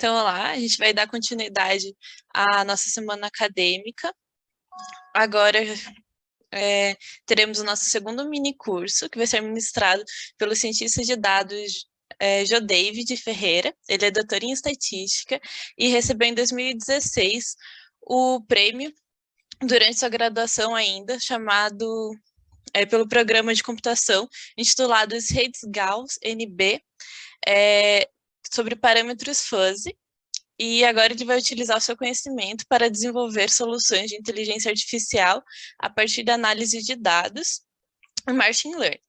Então, olá, a gente vai dar continuidade à nossa semana acadêmica. Agora, teremos o nosso segundo mini curso, que vai ser ministrado pelo cientista de dados Jo David Ferreira. Ele é doutor em estatística e recebeu em 2016 o prêmio durante sua graduação ainda, chamado pelo programa de computação intitulado Reis-Gauss-NB, sobre parâmetros fuzzy. E agora ele vai utilizar o seu conhecimento para desenvolver soluções de inteligência artificial a partir da análise de dados e machine learning.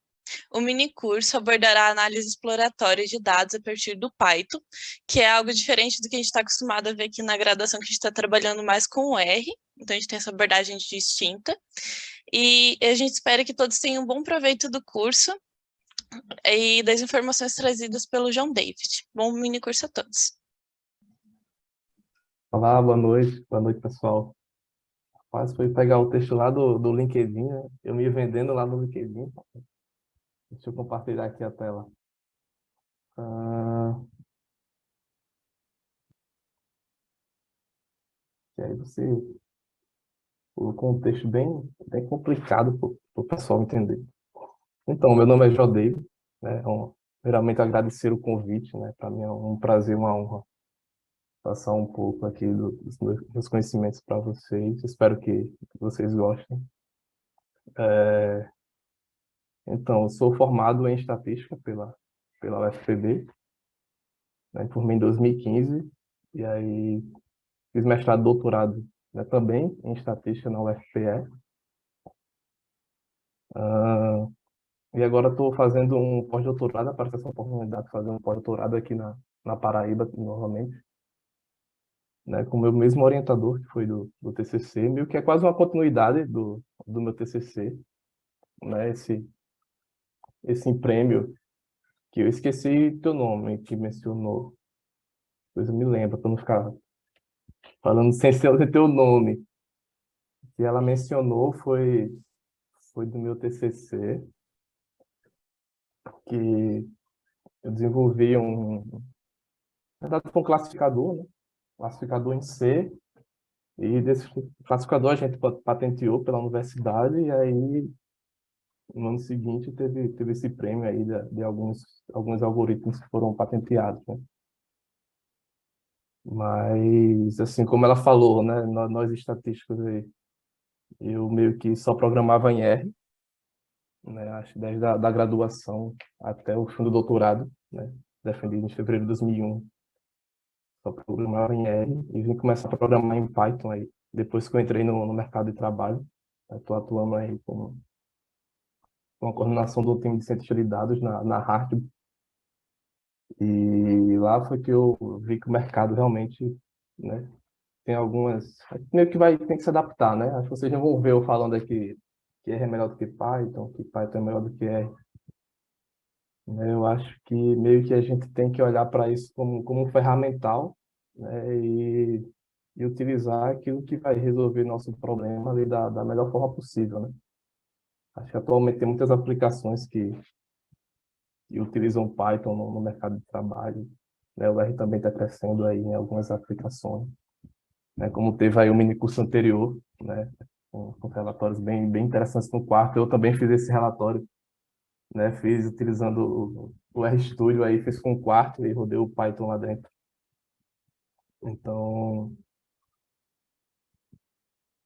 O mini curso abordará a análise exploratória de dados a partir do Python, que é algo diferente do que a gente está acostumado a ver aqui na graduação, que a gente está trabalhando mais com o R, então a gente tem essa abordagem distinta. E a gente espera que todos tenham um bom proveito do curso e das informações trazidas pelo João David. Bom mini curso a todos. Olá, boa noite, pessoal. Rapaz, foi pegar o texto lá do LinkedIn, né? Eu me vendendo lá no LinkedIn. Deixa eu compartilhar aqui a tela. Ah, e aí você colocou um texto bem complicado para o pessoal entender. Então, meu nome é Jodei, né? Primeiramente agradecer o convite, né? Para mim é um prazer, uma honra passar um pouco aqui dos meus conhecimentos para vocês. Espero que vocês gostem. Então, eu sou formado em estatística pela UFPB, né, formei em 2015, e aí fiz mestrado e doutorado, né, também em estatística na UFPE. E agora estou fazendo um pós-doutorado, apareceu essa oportunidade de fazer um pós-doutorado aqui na Paraíba, novamente, né, com o meu mesmo orientador, que foi do TCC, meio que é quase uma continuidade do meu TCC, né, esse prêmio, que eu esqueci teu nome, que mencionou, depois eu me lembro, para não ficar falando sem ser teu nome, que ela mencionou foi do meu TCC, que eu desenvolvi na verdade, foi um classificador, né? Classificador em C, e desse classificador a gente patenteou pela universidade, e aí no ano seguinte teve esse prêmio aí de alguns algoritmos que foram patenteados, né? Mas, assim, como ela falou, né, nós estatísticos aí, eu meio que só programava em R, né, acho que desde da graduação até o fim do doutorado, né, defendi em fevereiro de 2001, só programava em R e vim começar a programar em Python aí, depois que eu entrei no mercado de trabalho. Estou atuando aí com a coordenação do time de ciência de dados na Harvard, e lá foi que eu vi que o mercado realmente, né, tem algumas, meio que tem que se adaptar, né? Acho que vocês não vão ver eu falando aqui que R é melhor do que Python é melhor do que R. Né? Eu acho que meio que a gente tem que olhar para isso como um ferramental, né? E utilizar aquilo que vai resolver nosso problema ali da melhor forma possível, né? Acho que atualmente tem muitas aplicações que utilizam Python no mercado de trabalho, né? O R também está crescendo aí em algumas aplicações, né? Como teve aí o mini curso anterior, né? Com relatórios bem interessantes no quarto. Eu também fiz esse relatório, né? Fiz utilizando o RStudio aí, fiz com o quarto e rodei o Python lá dentro. Então,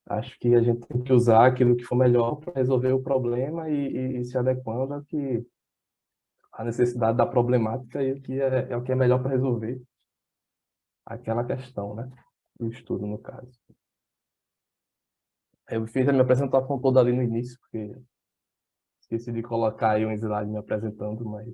acho que a gente tem que usar aquilo que for melhor para resolver o problema e se adequando ao que a necessidade da problemática e o que é melhor para resolver aquela questão, né? O estudo, no caso. Eu fiz a minha apresentação toda ali no início, porque esqueci de colocar aí um slide me apresentando, mas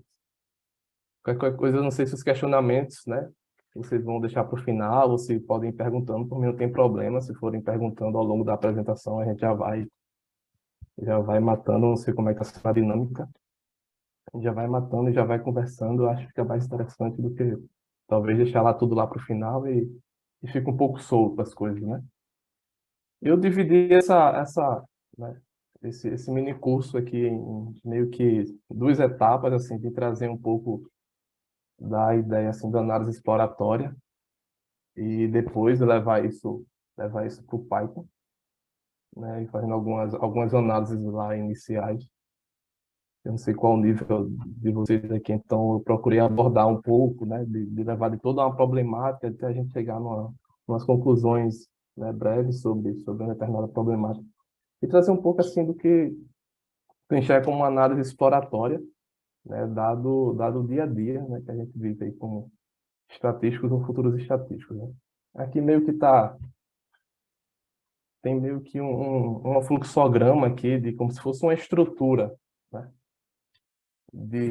qualquer coisa, eu não sei se os questionamentos, né? Vocês vão deixar para o final, ou se podem ir perguntando, por mim não tem problema, se forem perguntando ao longo da apresentação, a gente já vai matando, não sei como é que está a dinâmica, a gente já vai matando e já vai conversando, eu acho que fica mais interessante do que talvez deixar lá tudo lá para o final e fica um pouco solto as coisas, né? Eu dividi né, esse mini curso aqui em meio que duas etapas, assim, de trazer um pouco da ideia assim da análise exploratória, e depois levar isso para o Python, né, e fazendo algumas análises lá iniciais. Eu não sei qual o nível de vocês aqui, então eu procurei abordar um pouco, né, de levar de toda uma problemática até a gente chegar umas conclusões, né, breves sobre uma determinada problemática. E trazer um pouco assim do que eu enxergo como uma análise exploratória, né, dado o dia a dia, né, que a gente vive aí como estatísticos ou futuros estatísticos, né. Aqui meio que tem meio que um fluxograma aqui de como se fosse uma estrutura, né,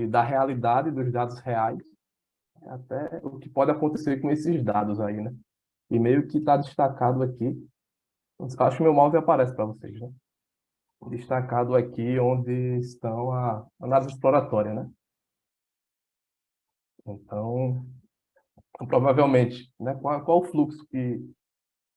da realidade dos dados reais até o que pode acontecer com esses dados aí, né? E meio que está destacado aqui, acho que meu mouse aparece para vocês, né? Destacado aqui onde estão a análise exploratória, né? Então, provavelmente, né? Qual o fluxo que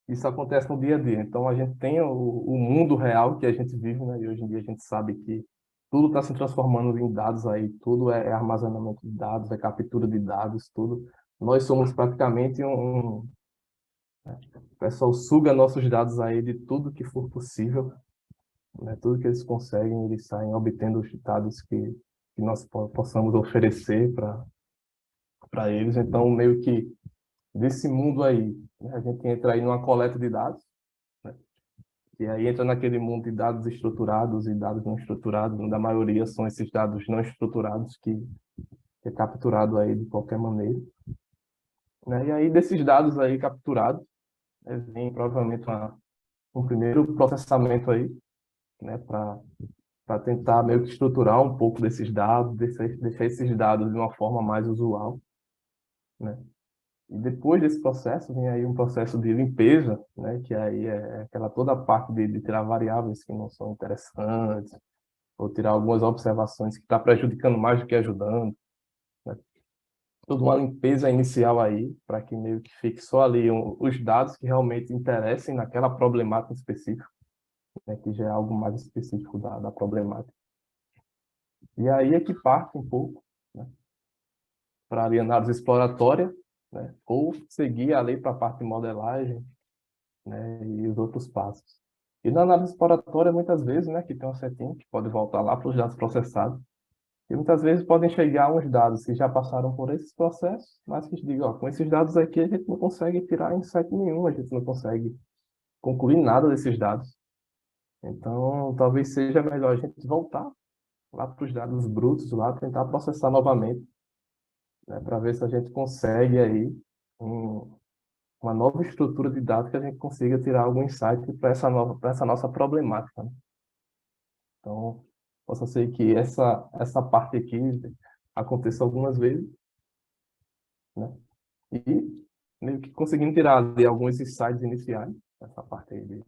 isso acontece no dia a dia? Então, a gente tem o mundo real que a gente vive, né? E hoje em dia a gente sabe que tudo está se transformando em dados aí, tudo é armazenamento de dados, é captura de dados, tudo. Nós somos praticamente o pessoal suga nossos dados aí de tudo que for possível, né? Tudo que eles conseguem, eles saem obtendo os dados que nós possamos oferecer para eles. Então, meio que desse mundo aí, né? A gente entra aí numa coleta de dados, né? E aí entra naquele mundo de dados estruturados e dados não estruturados. Da maioria são esses dados não estruturados que é capturado aí de qualquer maneira, né? E aí desses dados aí capturados, né, vem provavelmente um primeiro processamento aí, né, para tentar meio que estruturar um pouco desses dados, deixar esses dados de uma forma mais usual, né? E depois desse processo vem aí um processo de limpeza, né, que aí é aquela toda a parte de tirar variáveis que não são interessantes, ou tirar algumas observações que está prejudicando mais do que ajudando, né? Toda uma limpeza inicial aí, para que meio que fique só ali os dados que realmente interessem naquela problemática específica, né, que já é algo mais específico da problemática. E aí é que parte um pouco, né, para a análise exploratória, né, ou seguir ali para a parte de modelagem, né, e os outros passos. E na análise exploratória, muitas vezes, né, que tem um setinho que pode voltar lá para os dados processados, e muitas vezes podem chegar uns dados que já passaram por esses processos, mas que digam, ó, com esses dados aqui a gente não consegue tirar insight nenhum, a gente não consegue concluir nada desses dados. Então, talvez seja melhor a gente voltar lá para os dados brutos, lá tentar processar novamente, né, para ver se a gente consegue aí um, uma nova estrutura de dados que a gente consiga tirar algum insight para essa nossa problemática, né? Então, possa ser que essa parte aqui aconteça algumas vezes, né? E meio que conseguindo tirar ali alguns insights iniciais, essa parte aí de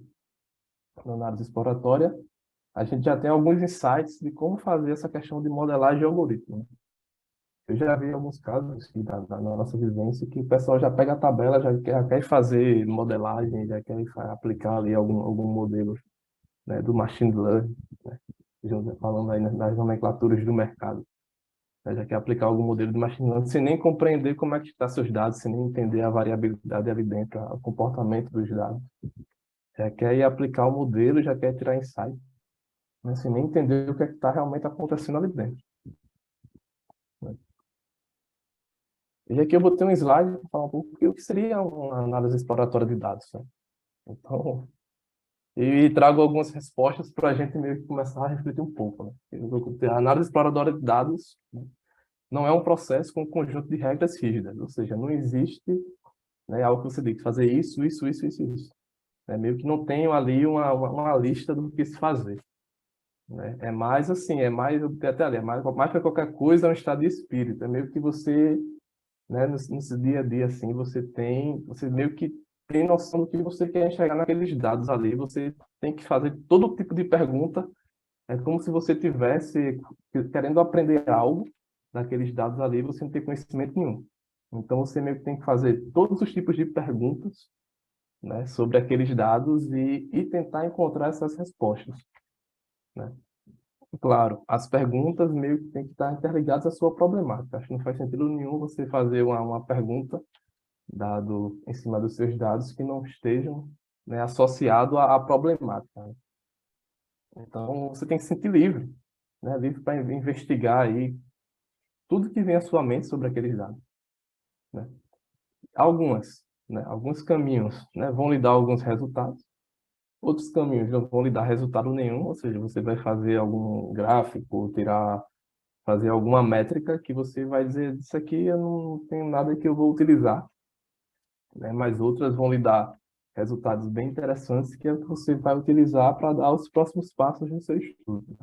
análise exploratória, a gente já tem alguns insights de como fazer essa questão de modelagem de algoritmo, né? Eu já vi alguns casos assim, na nossa vivência que o pessoal já pega a tabela, já quer fazer modelagem, já quer aplicar ali algum modelo, né, do machine learning, né, falando aí nas nomenclaturas do mercado, né, já quer aplicar algum modelo de machine learning sem nem compreender como é que está seus dados, sem nem entender a variabilidade ali dentro, o comportamento dos dados. Já quer ir aplicar o modelo, já quer tirar insight, né, sem nem entender o que é que está realmente acontecendo ali dentro, né. E aqui eu botei um slide para falar um pouco o que seria uma análise exploratória de dados, né? Então, e trago algumas respostas para a gente meio que começar a refletir um pouco, né? A análise exploratória de dados, né, não é um processo com um conjunto de regras rígidas, ou seja, não existe, né, algo que você tem que fazer isso. É meio que não tem ali uma lista do que se fazer, né? É mais assim, eu botei até ali, mais que qualquer coisa, é um estado de espírito. É meio que você, né, no seu dia a dia, assim, você meio que tem noção do que você quer enxergar naqueles dados ali. Você tem que fazer todo tipo de pergunta. É como se você tivesse querendo aprender algo daqueles dados ali, você não tem conhecimento nenhum. Então, você meio que tem que fazer todos os tipos de perguntas, né, sobre aqueles dados e tentar encontrar essas respostas, né? Claro, as perguntas meio que têm que estar interligadas à sua problemática. Acho que não faz sentido nenhum você fazer uma pergunta dado em cima dos seus dados que não estejam, né, associados à problemática, né? Então, você tem que se sentir livre, né, livre para investigar aí tudo que vem à sua mente sobre aqueles dados, né? Alguns caminhos, né, vão lhe dar alguns resultados, outros caminhos não vão lhe dar resultado nenhum, ou seja, você vai fazer algum gráfico, fazer alguma métrica que você vai dizer, isso aqui eu não tenho nada que eu vou utilizar, né? Mas outras vão lhe dar resultados bem interessantes que é o que você vai utilizar para dar os próximos passos no seu estudo.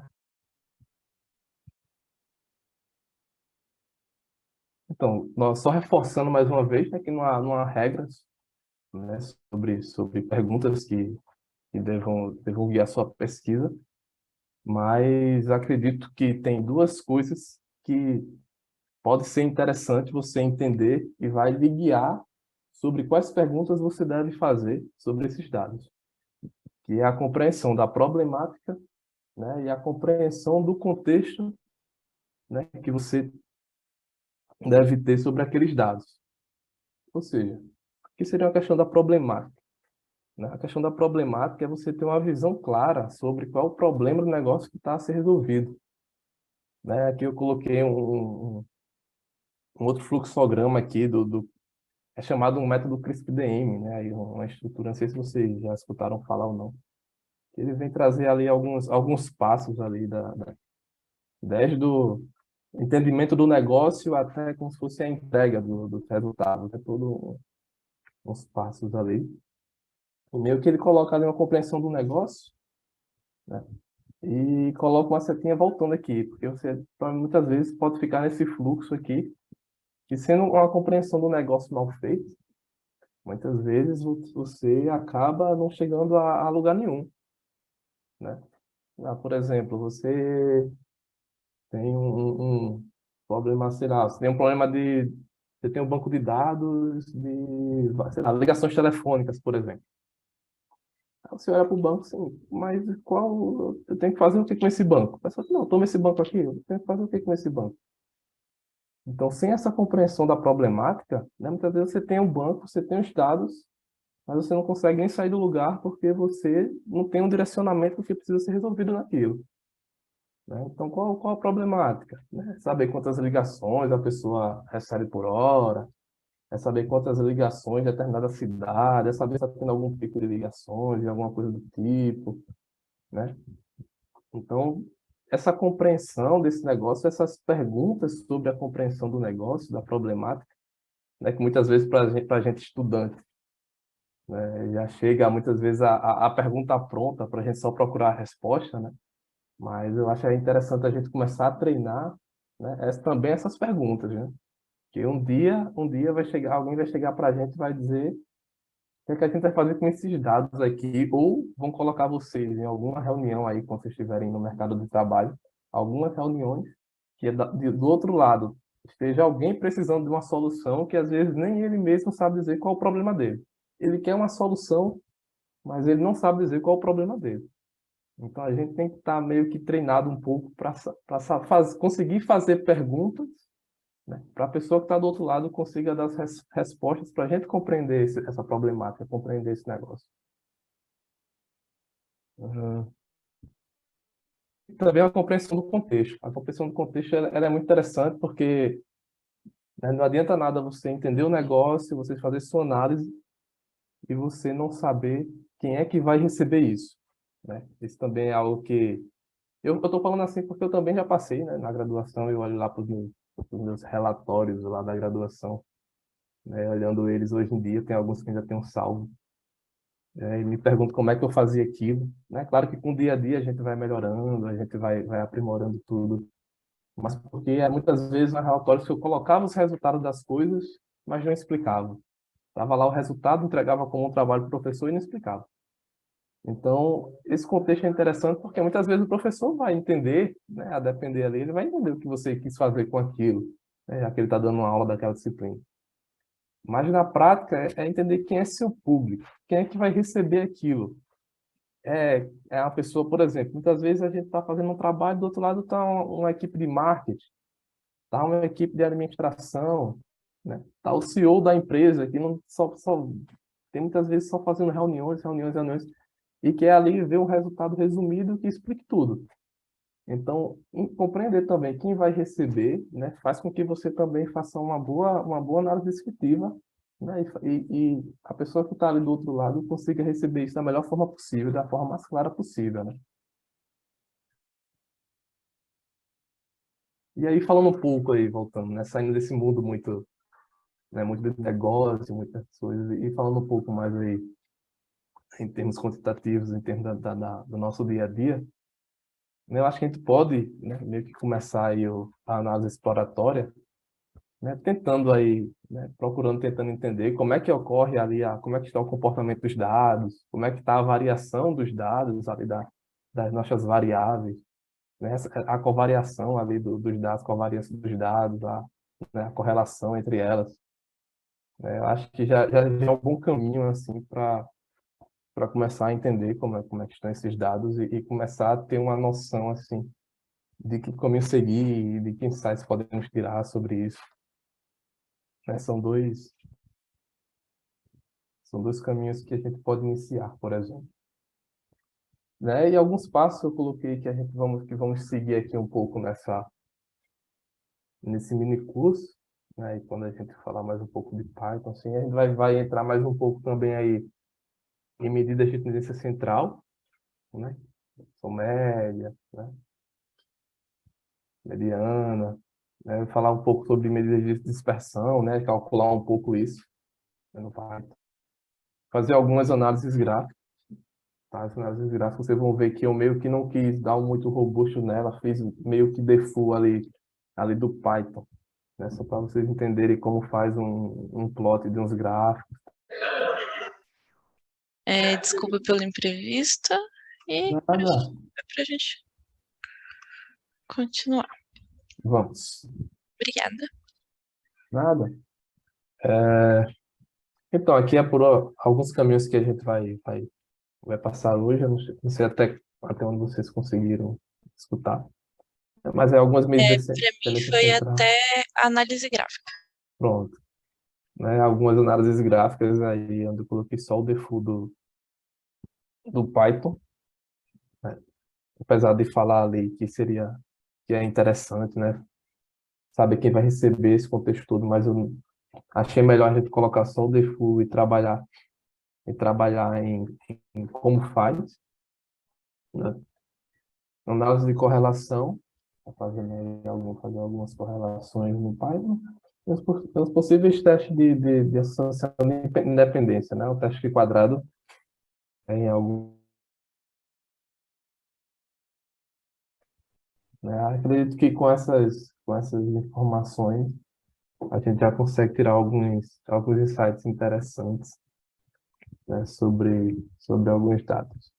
Então, nós só reforçando mais uma vez, né, que não há regras, né, sobre perguntas que devam guiar sua pesquisa, mas acredito que tem duas coisas que pode ser interessante você entender e vai lhe guiar sobre quais perguntas você deve fazer sobre esses dados, que é a compreensão da problemática, né, e a compreensão do contexto, né, que você deve ter sobre aqueles dados. Ou seja, o que seria a questão da problemática, né? A questão da problemática é você ter uma visão clara sobre qual é o problema do negócio que está a ser resolvido, né? Aqui eu coloquei um outro fluxograma aqui é chamado um método CRISP-DM, né? Aí uma estrutura, não sei se vocês já escutaram falar ou não. Ele vem trazer ali alguns passos ali desde o entendimento do negócio até como se fosse a entrega dos resultados. É todo uns passos ali. E meio que ele coloca ali uma compreensão do negócio, né? E coloca uma setinha voltando aqui, porque você muitas vezes pode ficar nesse fluxo aqui, que sendo uma compreensão do negócio mal feita, muitas vezes você acaba não chegando a lugar nenhum, né? Por exemplo, você tem um problema, sei lá, você tem um problema você tem um banco de dados sei lá, ligações telefônicas, por exemplo. Aí você olha para o banco assim, mas eu tenho que fazer o que com esse banco? A pessoa, não, toma esse banco aqui, eu tenho que fazer o que com esse banco? Então, sem essa compreensão da problemática, né, muitas vezes você tem um banco, você tem os dados, mas você não consegue nem sair do lugar porque você não tem um direcionamento do que precisa ser resolvido naquilo, né? Então, qual a problemática? Né? Saber quantas ligações a pessoa recebe por hora, é saber quantas ligações de determinada cidade, é saber se está tendo algum pico de ligações, alguma coisa do tipo, né? Então, essa compreensão desse negócio, essas perguntas sobre a compreensão do negócio, da problemática, né, que muitas vezes para a gente estudante, né, já chega muitas vezes a pergunta pronta para a gente só procurar a resposta, né? Mas eu acho interessante a gente começar a treinar, né, também essas perguntas, né? Que um dia alguém vai chegar para a gente e vai dizer o que é que a gente vai fazer com esses dados aqui, ou vão colocar vocês em alguma reunião aí, quando vocês estiverem no mercado de trabalho, algumas reuniões que do outro lado esteja alguém precisando de uma solução que às vezes nem ele mesmo sabe dizer qual é o problema dele. Ele quer uma solução, mas ele não sabe dizer qual é o problema dele. Então a gente tem que estar meio que treinado um pouco para conseguir fazer perguntas, né, para a pessoa que está do outro lado consiga dar as respostas para a gente compreender essa problemática, compreender esse negócio. Uhum. E também a compreensão do contexto. A compreensão do contexto ela é muito interessante porque, né, não adianta nada você entender o negócio, você fazer sua análise e você não saber quem é que vai receber isso, né? Isso também é algo que eu estou falando assim porque eu também já passei, né, na graduação. Eu olho lá para os meus relatórios lá da graduação, né, olhando eles hoje em dia, tem alguns que ainda tem um salvo. E me pergunto como é que eu fazia aquilo, né? Claro que com o dia a dia a gente vai melhorando, a gente vai aprimorando tudo, mas porque muitas vezes nos relatórios que eu colocava os resultados das coisas, mas não explicava. Tava lá o resultado, entregava como um trabalho para o professor e não explicava. Então, esse contexto é interessante porque muitas vezes o professor vai entender, né, a depender ali, ele vai entender o que você quis fazer com aquilo, né, já que ele está dando uma aula daquela disciplina. Mas na prática é entender quem é seu público, quem é que vai receber aquilo. É uma pessoa, por exemplo, muitas vezes a gente está fazendo um trabalho, do outro lado está uma equipe de marketing, está uma equipe de administração, né? Tá o CEO da empresa que não só tem muitas vezes só fazendo reuniões, reuniões, reuniões, e quer ali ver um resultado resumido que explique tudo. Então, compreender também quem vai receber, né, faz com que você também faça uma boa análise descritiva, né, e a pessoa que está ali do outro lado consiga receber isso da melhor forma possível, da forma mais clara possível, né? E aí, falando um pouco aí, voltando, né, saindo desse mundo muito, né, muito de negócio, muitas coisas, e falando um pouco mais aí em termos quantitativos, em termos do nosso dia a dia, né, eu acho que a gente pode, né, meio que começar aí a análise exploratória, né, tentando aí, né, procurando, tentando entender como é que ocorre ali, como é que está o comportamento dos dados, como é que está a variação dos dados ali das nossas variáveis, né, a covariação ali dos dados, covariância dos dados, né, a correlação entre elas. Né, eu acho que já é um bom caminho assim para começar a entender como é que estão esses dados e começar a ter uma noção assim de que caminho seguir e de que insights podemos tirar sobre isso. Né? São dois caminhos que a gente pode iniciar, por exemplo. Né? E alguns passos eu coloquei que vamos seguir aqui um pouco nesse mini curso, né? E quando a gente falar mais um pouco de Python, assim, a gente vai entrar mais um pouco também aí em medidas de tendência central, né? São média, né? Mediana, né? Falar um pouco sobre medidas de dispersão, né? Calcular um pouco isso, né, no Python. Fazer algumas análises gráficas. Tá? As análises gráficas, vocês vão ver que eu meio que não quis dar um muito robusto nela, fiz meio que default ali do Python, né? Só para vocês entenderem como faz um plot de uns gráficos. Desculpa pelo imprevisto e Nada, para a gente continuar. vamos. Obrigada. Nada. É, então, aqui é por alguns caminhos que a gente vai passar hoje, eu não sei até onde vocês conseguiram escutar, mas é algumas medidas Para mim tendência foi central. até análise gráfica. Pronto. Né? Algumas análises gráficas aí, onde eu coloquei só o default do Python, né? Apesar de falar ali que é interessante, né? Saber quem vai receber esse contexto todo, mas eu achei melhor a gente colocar só o default e trabalhar em como faz, né? Análise de correlação, fazer algumas correlações no Python, e os possíveis testes de associação de independência, né? O teste de quadrado em algum, né? Acredito que com essas informações a gente já consegue tirar alguns insights interessantes, né, sobre alguns dados.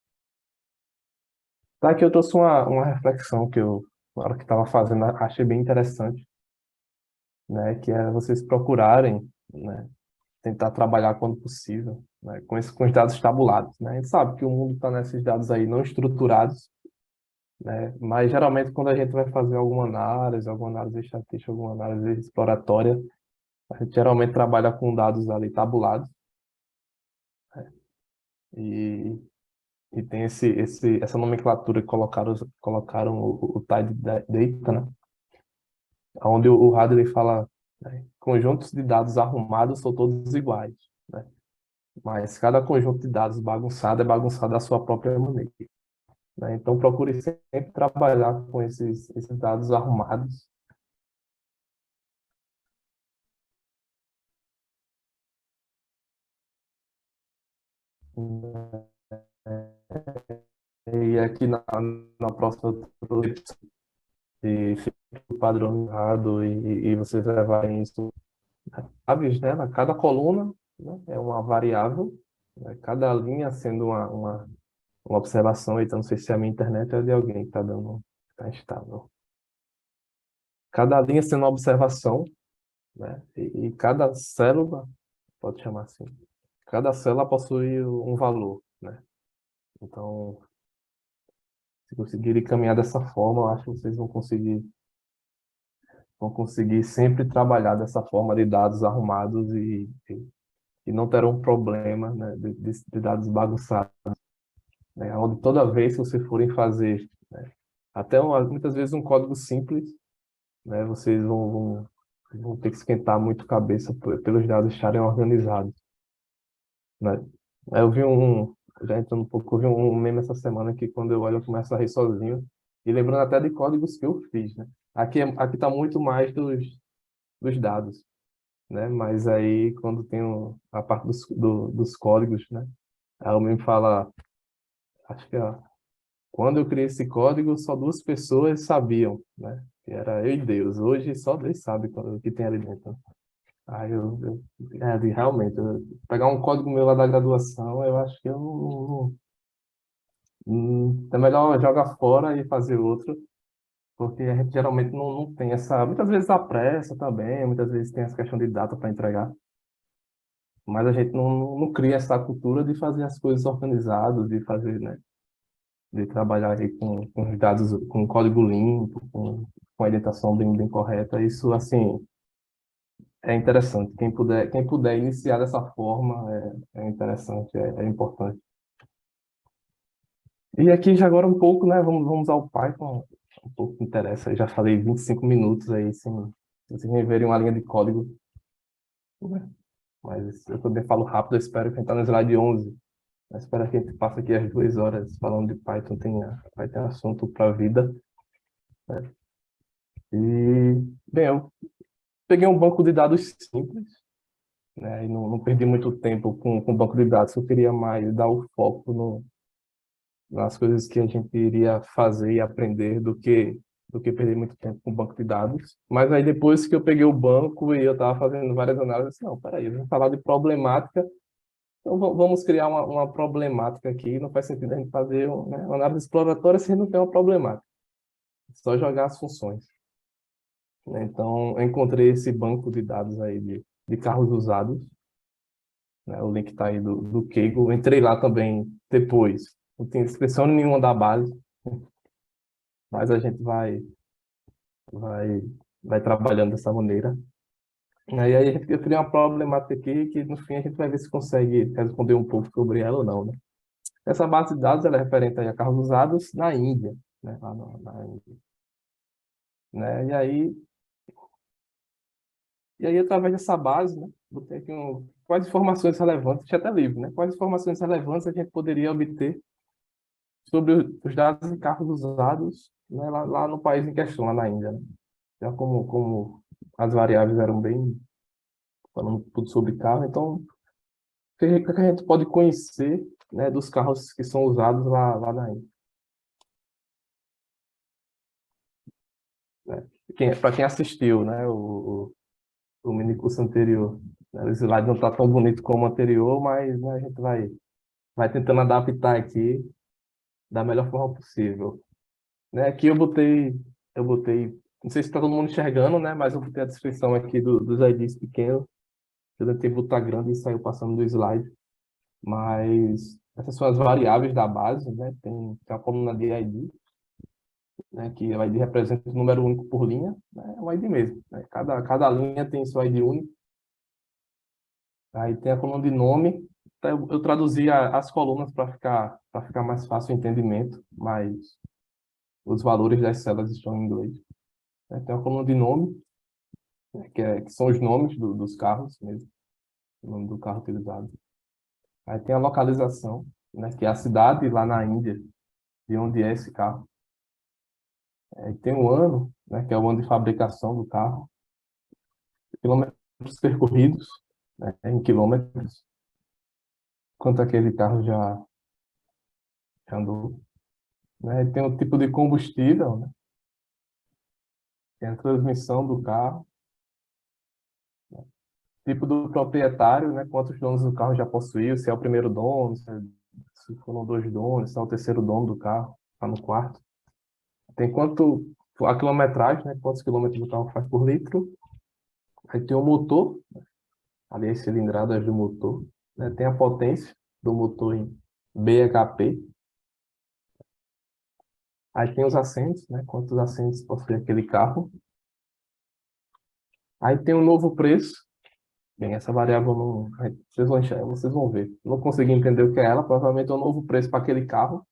Tá, aqui eu trouxe uma reflexão que eu, na hora que estava fazendo, achei bem interessante, né, que é vocês procurarem, né, tentar trabalhar quando possível, né, com os dados tabulados, né? A gente sabe que o mundo está nesses dados aí não estruturados, né, mas geralmente quando a gente vai fazer alguma análise estatística, alguma análise exploratória, a gente geralmente trabalha com dados ali tabulados, né, e e tem essa nomenclatura que colocaram o tied data, né? Onde o Hadley fala, né, conjuntos de dados arrumados são todos iguais, né? Mas cada conjunto de dados bagunçado é bagunçado da sua própria maneira, né? Então procure sempre trabalhar com esses dados arrumados, né? E aqui na próxima eu trouxe e fica padronizado e vocês levarem isso variáveis, né? Cada coluna, né, é uma variável, né? Cada linha sendo uma observação. Então, não sei se é a minha internet ou é de alguém que está tá instável. Cada linha sendo uma observação, né? E cada célula, pode chamar assim, cada célula possui um valor, né? Então, se conseguirem caminhar dessa forma, eu acho que vocês vão conseguir vão conseguir sempre trabalhar dessa forma de dados arrumados e não terão um problema, né, de dados bagunçados, né, onde toda vez que vocês forem fazer, né, até muitas vezes um código simples, né, vocês vão ter que esquentar muito a cabeça pelos dados estarem organizados, né? Aí eu vi já entrando um pouco, eu vi um meme essa semana que quando eu olho eu começo a rir sozinho, e lembrando até de códigos que eu fiz, né? Aqui tá muito mais dos dados, né? Mas aí quando tem a parte dos códigos, né? Aí o meme fala, acho que quando eu criei esse código, só duas pessoas sabiam, né? Que era eu e Deus. Hoje só Deus sabe o que tem ali dentro. Aí realmente, pegar um código meu lá da graduação, eu acho que eu é melhor jogar fora e fazer outro, porque a gente geralmente não tem essa. Muitas vezes a pressa também, muitas vezes tem essa questão de data para entregar, mas a gente não cria essa cultura de fazer as coisas organizadas, de fazer, né? De trabalhar aí com os dados, com código limpo, com a editação bem correta. Isso, assim, é interessante. Quem puder iniciar dessa forma é interessante, é importante. E aqui já agora um pouco, né? Vamos ao Python, um pouco que interessa. Eu já falei 25 minutos aí, sem vocês nem verem uma linha de código, né? Mas eu também falo rápido, eu espero que a gente tá no slide 11. Eu espero que a gente passe aqui as 2 horas falando de Python, vai ter assunto para a vida, né? E, bem, eu peguei um banco de dados simples, né? E não perdi muito tempo com o banco de dados, eu queria mais dar o foco nas coisas que a gente iria fazer e aprender do que perder muito tempo com o banco de dados. Mas aí depois que eu peguei o banco e eu estava fazendo várias análises, eu disse, não, peraí, vamos falar de problemática, então vamos criar uma problemática aqui, não faz sentido a gente fazer uma análise exploratória se a gente não tem uma problemática, é só jogar as funções, né? Então, eu encontrei esse banco de dados aí de carros usados, né? O link está aí do Kaggle. Entrei lá também depois. Não tem inscrição nenhuma da base, mas a gente vai, vai trabalhando dessa maneira. Aí eu criei uma problemática aqui que no fim a gente vai ver se consegue responder um pouco sobre ela ou não, né? Essa base de dados ela é referente aí a carros usados na Índia, né? Lá na Índia, né? E aí através dessa base, né? Botei aqui quais informações relevantes, tinha até livro, né? Quais informações relevantes a gente poderia obter sobre os dados de carros usados, né? Lá no país em questão, lá na Índia, né? Já como as variáveis eram bem falando tudo sobre carro, então o que a gente pode conhecer, né, dos carros que são usados lá na Índia, né? Para quem assistiu, né, o mini curso anterior, né, o slide não está tão bonito como o anterior, mas, né, a gente vai tentando adaptar aqui da melhor forma possível, né? Aqui eu botei, não sei se está todo mundo enxergando, né, mas eu botei a descrição aqui dos IDs pequenos. Eu tentei botar grande e saiu passando do slide. Mas essas são as variáveis da base, né? Tem a coluna de ID, né? Que o ID representa o número único por linha, né? É o ID mesmo, né? Cada linha tem seu ID único. Aí tem a coluna de nome. Então, eu traduzi as colunas para ficar mais fácil o entendimento, mas os valores das células estão em inglês, né? Tem a coluna de nome, né? Que são os nomes dos carros mesmo, o nome do carro utilizado. Aí tem a localização, né? Que é a cidade lá na Índia, de onde é esse carro. Tem o ano, né, que é o ano de fabricação do carro, quilômetros percorridos, né, em quilômetros, quanto aquele carro já andou, né? Tem o tipo de combustível, né? Tem a transmissão do carro, tipo do proprietário, né? Quantos donos do carro já possuiu, se é o primeiro dono, se foram dois donos, se é o terceiro dono do carro, está no quarto. Tem a quilometragem, né? Quantos quilômetros o carro faz por litro. Aí tem o motor, ali as cilindradas do motor, né? Tem a potência do motor em bhp. Aí tem os assentos, né? Quantos assentos possui aquele carro. Aí tem um novo preço. Bem, essa variável não, vocês vão ver. Não consegui entender o que é ela, provavelmente é um novo preço para aquele carro,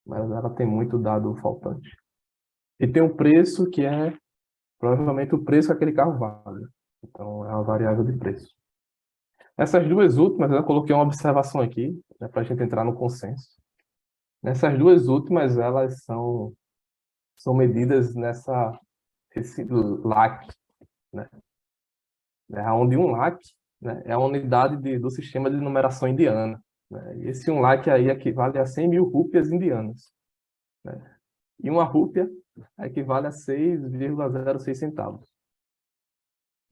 mas ela tem muito dado faltante. E tem um preço que é provavelmente o preço que aquele carro vale. Então, é uma variável de preço. Essas duas últimas, eu coloquei uma observação aqui, né, para a gente entrar no consenso. Nessas duas últimas, elas são medidas esse LAC, né? Onde um LAC, né, é a unidade do sistema de numeração indiana. Né? E esse um LAC aí equivale a 100 mil rúpias indianas. Né? E uma rúpia equivale a 6,06 centavos.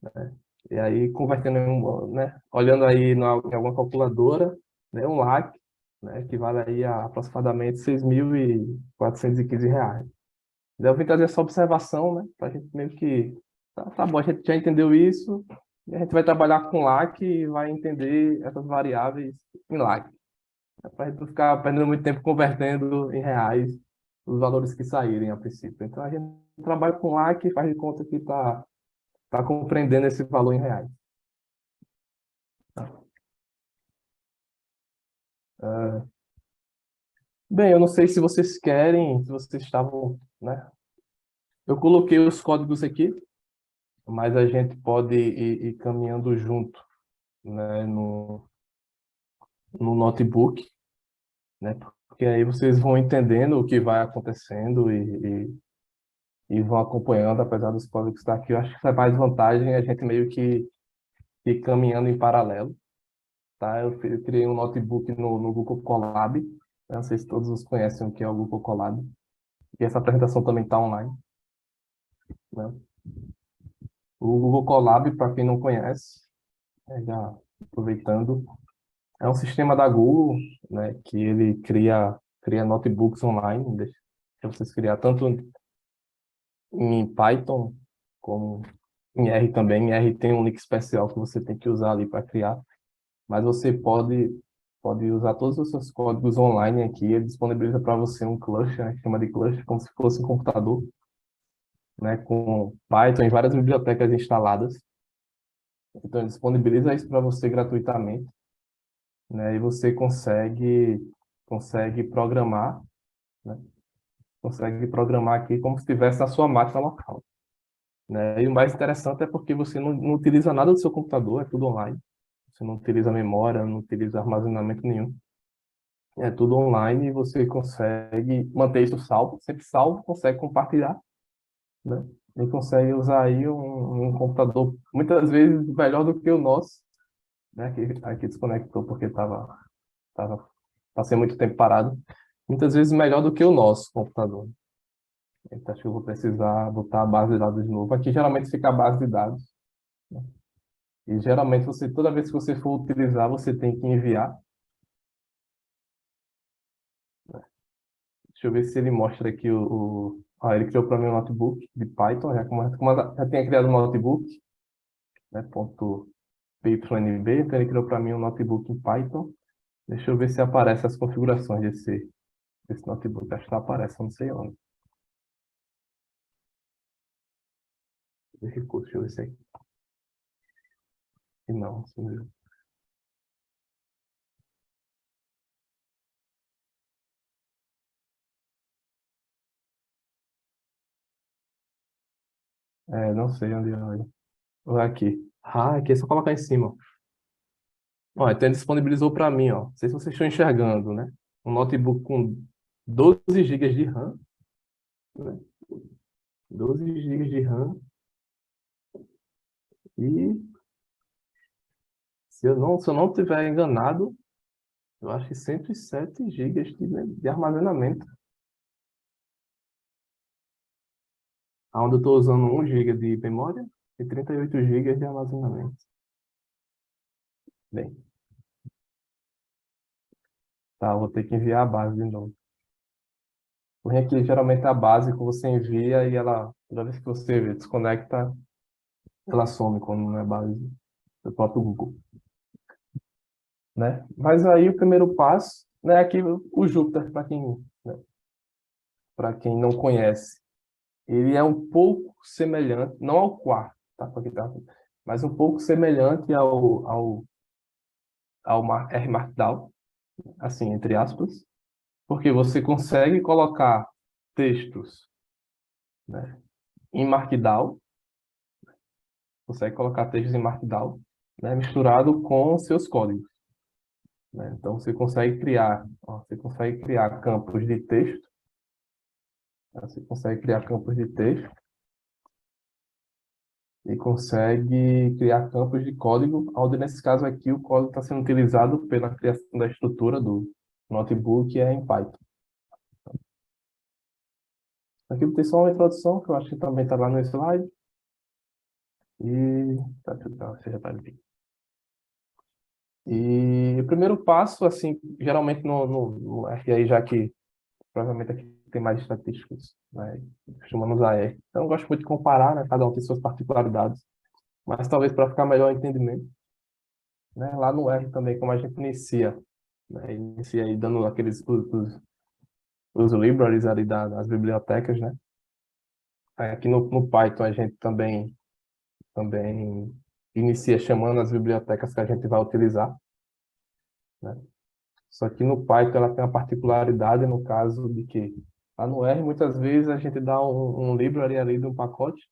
Né? E aí, convertendo, né, olhando aí em alguma calculadora, né, um LAC, né, equivale aí a aproximadamente R$ 6.415. Daí eu vim trazer essa observação, né, para a gente meio que... Tá bom, a gente já entendeu isso, e a gente vai trabalhar com LAC e vai entender essas variáveis em LAC. Para a gente não ficar perdendo muito tempo convertendo em reais os valores que saírem a princípio. Então, a gente trabalha com LAC e faz de conta que está compreendendo esse valor em reais. Tá? Bem, eu não sei se vocês querem, se vocês estavam, né? Eu coloquei os códigos aqui, mas a gente pode ir caminhando junto, né, no notebook, né? Porque aí vocês vão entendendo o que vai acontecendo e vão acompanhando, apesar dos códigos estar aqui. Eu acho que é mais vantagem a gente meio que ir caminhando em paralelo, tá? Eu criei um notebook no Google Colab, né? Não sei se todos os conhecem o que é o Google Colab. E essa apresentação também está online, né? O Google Colab, para quem não conhece, já aproveitando, é um sistema da Google, né, que ele cria notebooks online, deixa vocês criar tanto em Python como em R também. Em R tem um link especial que você tem que usar ali para criar, mas você pode usar todos os seus códigos online aqui. Ele disponibiliza para você um cluster, né, que chama de cluster, como se fosse um computador, né, com Python e várias bibliotecas instaladas. Então, ele disponibiliza isso para você gratuitamente, né, e você consegue programar, né, consegue programar aqui como se estivesse na sua máquina local. Né? E o mais interessante é porque você não utiliza nada do seu computador, é tudo online. Você não utiliza memória, não utiliza armazenamento nenhum. É tudo online e você consegue manter isso salvo, sempre salvo, consegue compartilhar, né? E consegue usar aí um computador muitas vezes melhor do que o nosso, né? Que aqui desconectou porque passei muito tempo parado. Muitas vezes melhor do que o nosso computador. Então, acho que eu vou precisar botar a base de dados de novo. Aqui geralmente fica a base de dados, né? E geralmente toda vez que você for utilizar, você tem que enviar. Deixa eu ver se ele mostra aqui ele criou para mim um notebook de Python, já tinha criado um notebook, né, .pynb, então ele criou para mim um notebook em Python. Deixa eu ver se aparece as configurações desse notebook. Acho que não aparece, eu não sei onde. Deixa eu ver se é aqui. E não, sumiu. Não sei onde é. Aqui. Aqui é só colocar em cima. Ó, então ele disponibilizou para mim, ó. Não sei se vocês estão enxergando, né? Um notebook com 12 gigas de RAM, né? 12 gigas de RAM e se eu não tiver enganado, eu acho que 107 gigas de armazenamento. Onde eu estou usando 1 giga de memória e 38 gigas de armazenamento. Bem, tá, vou ter que enviar a base de novo. Porque aqui geralmente a base que você envia e toda vez que você desconecta, ela some quando não é base do próprio Google, né? Mas aí o primeiro passo, né, aqui o Jupyter, para quem não conhece, ele é um pouco semelhante, não ao Quark, tá? Mas um pouco semelhante ao R Markdown, assim, entre aspas, porque você consegue colocar textos, né, em Markdown, né, misturado com seus códigos, né? Então você consegue criar campos de texto, né? Você consegue criar campos de texto e consegue criar campos de código, onde nesse caso aqui o código está sendo utilizado pela criação da estrutura do notebook em Python. Aqui tem só uma introdução, que eu acho que também está lá no slide. E você já está ali. E o primeiro passo, assim, geralmente no R, aí já que provavelmente aqui tem mais estatísticas, né? Costumamos usar R. Então, eu gosto muito de comparar, né? Cada um tem suas particularidades, mas talvez para ficar melhor o entendimento, né? Lá no R também, como a gente inicia, né? Inicia aí dando os libraries ali das bibliotecas, né? Aí aqui no Python a gente também inicia chamando as bibliotecas que a gente vai utilizar, né? Só que no Python ela tem uma particularidade no caso de que lá no R muitas vezes a gente dá um library ali de um pacote,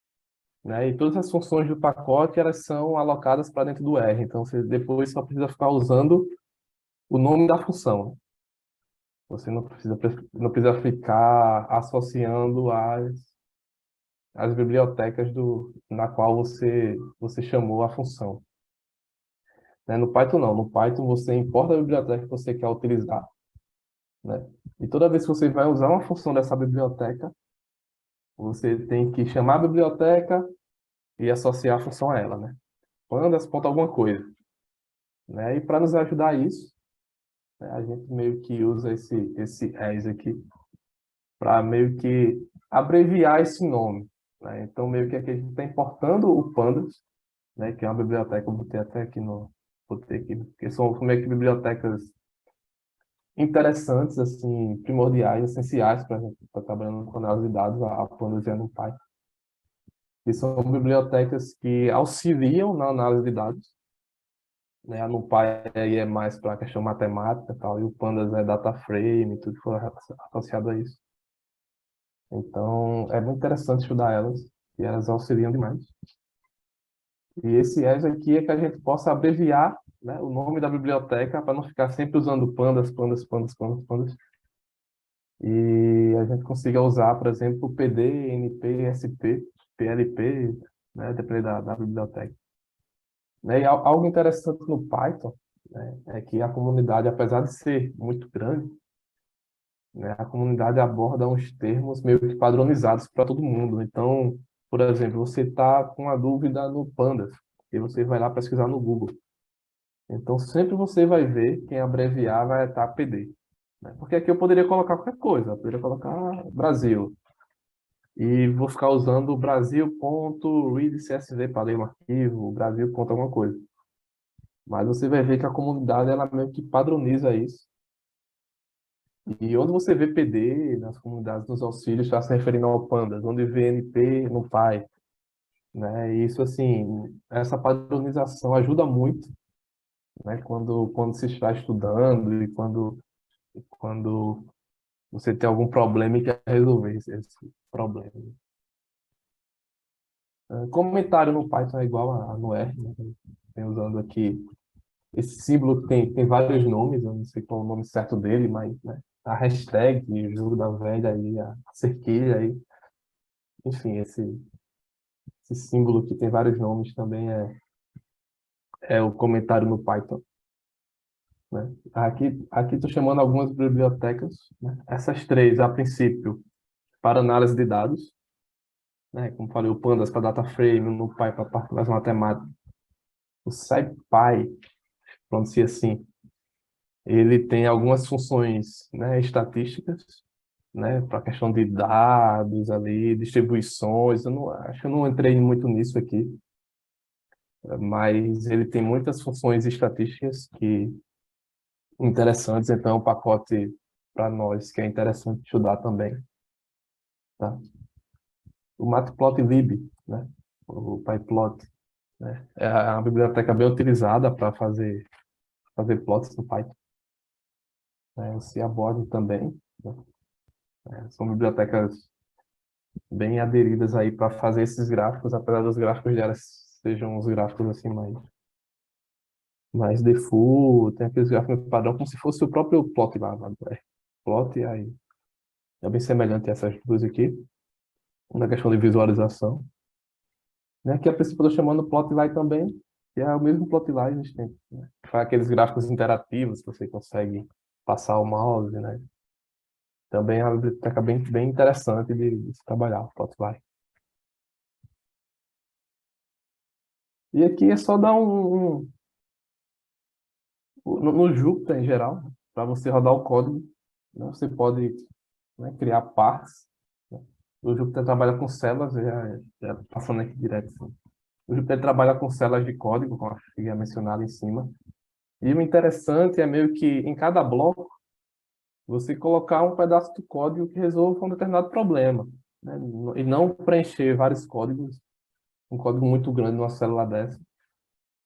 né? E todas as funções do pacote elas são alocadas para dentro do R. Então você depois só precisa ficar usando o nome da função, né? Você não precisa ficar associando as bibliotecas na qual você chamou a função, né? No Python não. No Python você importa a biblioteca que você quer utilizar, né? E toda vez que você vai usar uma função dessa biblioteca, você tem que chamar a biblioteca e associar a função a ela, né? Pandas, ponto alguma coisa, né? E para nos ajudar a isso, né, a gente meio que usa esse as aqui para meio que abreviar esse nome, né? Então, meio que aqui a gente está importando o Pandas, né? Que é uma biblioteca, eu botei até aqui botei aqui, porque são meio que bibliotecas interessantes, assim, primordiais, essenciais para a gente estar trabalhando com análise de dados, a Pandas e a NumPy. E são bibliotecas que auxiliam na análise de dados, né? A NumPy aí é mais para a questão matemática e tal, e o Pandas é data frame, tudo que for associado a isso. Então, é muito interessante estudar elas, e elas auxiliam demais. E esse ES aqui é que a gente possa abreviar, né, o nome da biblioteca para não ficar sempre usando pandas. E a gente consiga usar, por exemplo, PD, NP, SP, PLP, né, dependendo da biblioteca. Né, e algo interessante no Python, né, é que a comunidade, apesar de ser muito grande, né, a comunidade aborda uns termos meio que padronizados para todo mundo. Então, por exemplo, você está com uma dúvida no Pandas, e você vai lá pesquisar no Google. Então, sempre você vai ver quem abreviar vai estar PD, né? Porque aqui eu poderia colocar qualquer coisa, eu poderia colocar Brasil, e vou ficar usando Brasil.readcsv para ler um arquivo, Brasil. Alguma coisa. Mas você vai ver que a comunidade ela meio que padroniza isso. E onde você vê PD nas comunidades, nos auxílios, está se referindo ao Pandas, onde vê NP no Py, né? E isso, assim, essa padronização ajuda muito, né? Quando se está estudando e quando você tem algum problema e quer resolver esse problema. Comentário no Python é igual no R, né? Tem usando aqui esse símbolo que tem vários nomes, eu não sei qual é o nome certo dele, mas, né, a hashtag, o jogo da velha aí, a cerquilha aí, enfim, esse símbolo que tem vários nomes também é o comentário no Python, né? Aqui estou chamando algumas bibliotecas, né? Essas três, a princípio, para análise de dados, né? Como falei, o Pandas para data frame, o NumPy para a parte mais matemática, o SciPy, pronuncia assim, ele tem algumas funções, né, estatísticas, né, para a questão de dados ali, distribuições. Eu não acho que eu não entrei muito nisso aqui, mas ele tem muitas funções estatísticas que interessantes, então é um pacote para nós que é interessante estudar também, tá? O Matplotlib, né? o PyPlot, né? É uma biblioteca bem utilizada para fazer plots no Python, né? O Seaborn também, né? São bibliotecas bem aderidas aí para fazer esses gráficos, apesar dos gráficos delas sejam os gráficos assim mais default, tem aqueles gráficos padrão como se fosse o próprio plot lá, plot aí é bem semelhante a essas duas aqui, na questão de visualização, né? Que a princípio eu estou chamando Plotly também, que é o mesmo Plotly existente, né? Faz aqueles gráficos interativos que você consegue passar o mouse, né? Também é uma biblioteca bem interessante de se trabalhar, o Plotly. E aqui é só dar no Jupyter em geral, para você rodar o código, né? Você pode, né, criar partes, né? O Jupyter trabalha com células, já passando aqui direto, assim. O Jupyter trabalha com células de código, como eu tinha mencionado em cima. E o interessante é meio que em cada bloco você colocar um pedaço do código que resolva um determinado problema, né? E não preencher vários códigos, um código muito grande numa célula dessa.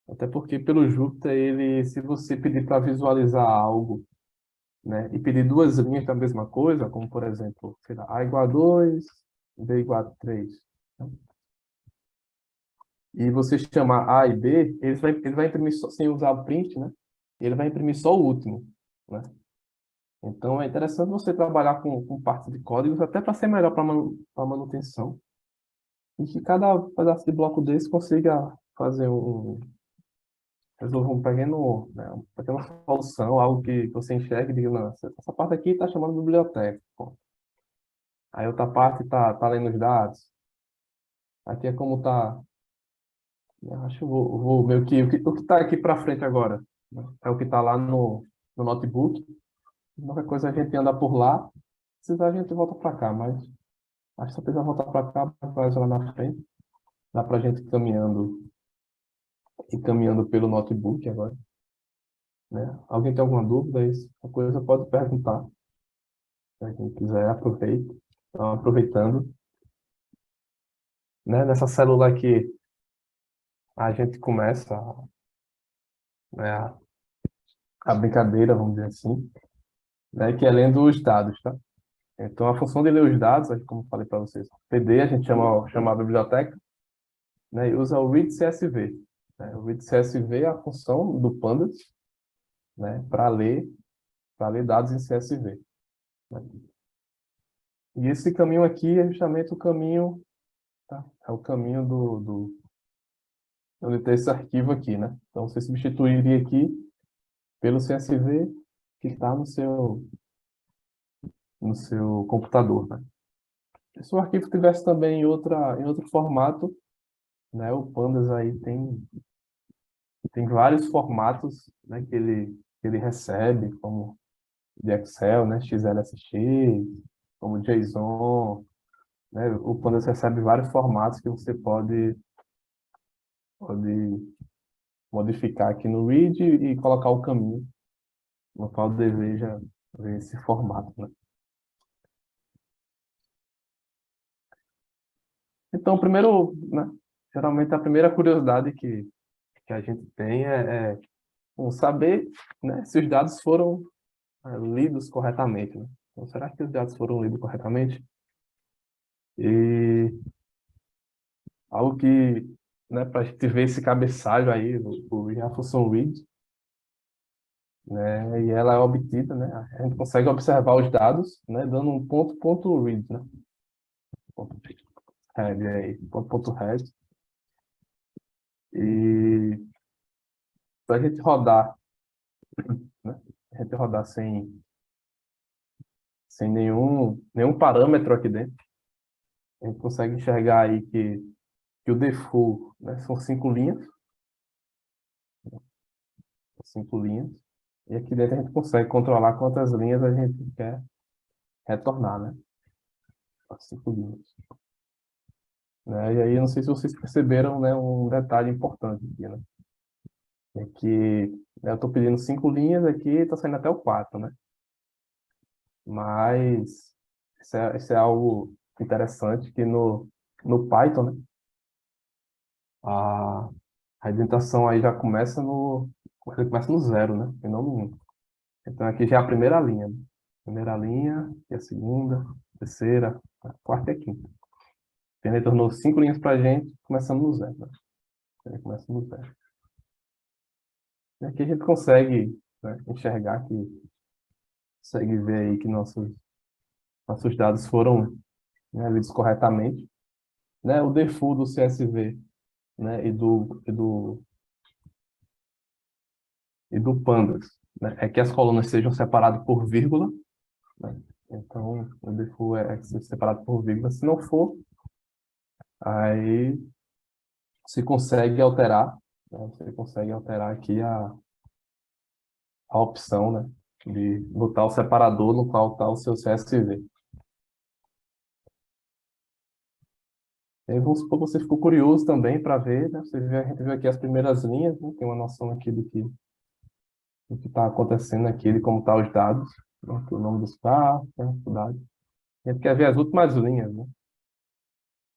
Até porque pelo Jupyter, ele, se você pedir para visualizar algo, né, e pedir duas linhas da mesma coisa, como por exemplo, sei lá, A igual a 2, B igual a 3, né? E você chamar A e B, ele vai imprimir só, sem usar o print, né? Ele vai imprimir só o último, né? Então, é interessante você trabalhar com partes de códigos até para ser melhor para manutenção. E que cada pedaço de bloco desse consiga fazer resolver um pequeno, né, uma pequena solução, algo que você enxergue e diga, não, essa parte aqui está chamando de biblioteca. Pô. Aí outra parte tá lendo os dados. Aqui é como está. Eu acho que eu vou meio que o que está aqui para frente agora, né, é o que está lá no notebook. Qualquer coisa a gente anda por lá. Se precisar, a gente volta para cá, mas acho que só precisa voltar para cá, mais lá na frente. Dá para a gente ir caminhando pelo notebook agora, né? Alguém tem alguma dúvida? Isso, a coisa pode perguntar. Se quem quiser, aproveite. Então, aproveitando, né? Nessa célula aqui, a gente começa, né, a brincadeira, vamos dizer assim, né? Que é lendo os dados, tá? Então, a função de ler os dados, aqui, como eu falei para vocês, PD, a gente chama a biblioteca, né? E usa o read CSV, né? O read CSV é a função do Pandas, né? Para ler dados em CSV, né? E esse caminho aqui é justamente o caminho, tá? É o caminho onde tem esse arquivo aqui, né? Então, você substituiria aqui pelo CSV que está no seu computador, né? Se o arquivo tivesse também em outro formato, né? O Pandas aí tem vários formatos, né? Que ele recebe, como de Excel, né? XLSX, como JSON, né? O Pandas recebe vários formatos que você pode modificar aqui no read e colocar o caminho no qual deseja ver esse formato, né? Então, primeiro, né, geralmente a primeira curiosidade que a gente tem é saber, né, se os dados foram lidos corretamente, né? Então, será que os dados foram lidos corretamente? E algo que, né, para a gente ver esse cabeçalho aí, a função read, né, e ela é obtida, né, a gente consegue observar os dados, né, dando um ponto read, né, ponto head aí, ponto head, e para a gente rodar, né, a gente rodar sem nenhum parâmetro aqui dentro, a gente consegue enxergar aí que o default, né, são 5 linhas, e aqui dentro a gente consegue controlar quantas linhas a gente quer retornar, né? As 5 linhas. Né? E aí, eu não sei se vocês perceberam, né, um detalhe importante aqui, né? É que né, eu estou pedindo 5 linhas aqui, está saindo até o 4, né? Mas isso é algo interessante que no Python, né? A, a indentação aí já ele começa no zero, né? E não no um. Então aqui já é a primeira linha, né? Primeira linha, e a segunda, terceira, a quarta e a quinta. Então, ele tornou 5 linhas para a gente, começando no zero, né? Ele começa no zero. E aqui a gente consegue, né, enxergar que, consegue ver aí que nossos dados foram, né, lidos corretamente, né? O default do CSV, né, e do Pandas, né, é que as colunas sejam separadas por vírgula, né? Então, o default é que seja separado por vírgula. Se não for, aí se consegue alterar, né? Você consegue alterar aqui a opção, né, de botar o separador no qual está o seu CSV. E aí, vamos supor que você ficou curioso também para ver, né? A gente viu aqui as primeiras linhas, né? Tem uma noção aqui do que está acontecendo aqui, de como estão os dados, né? O nome dos carros, a cidade. A gente quer ver as últimas linhas, né?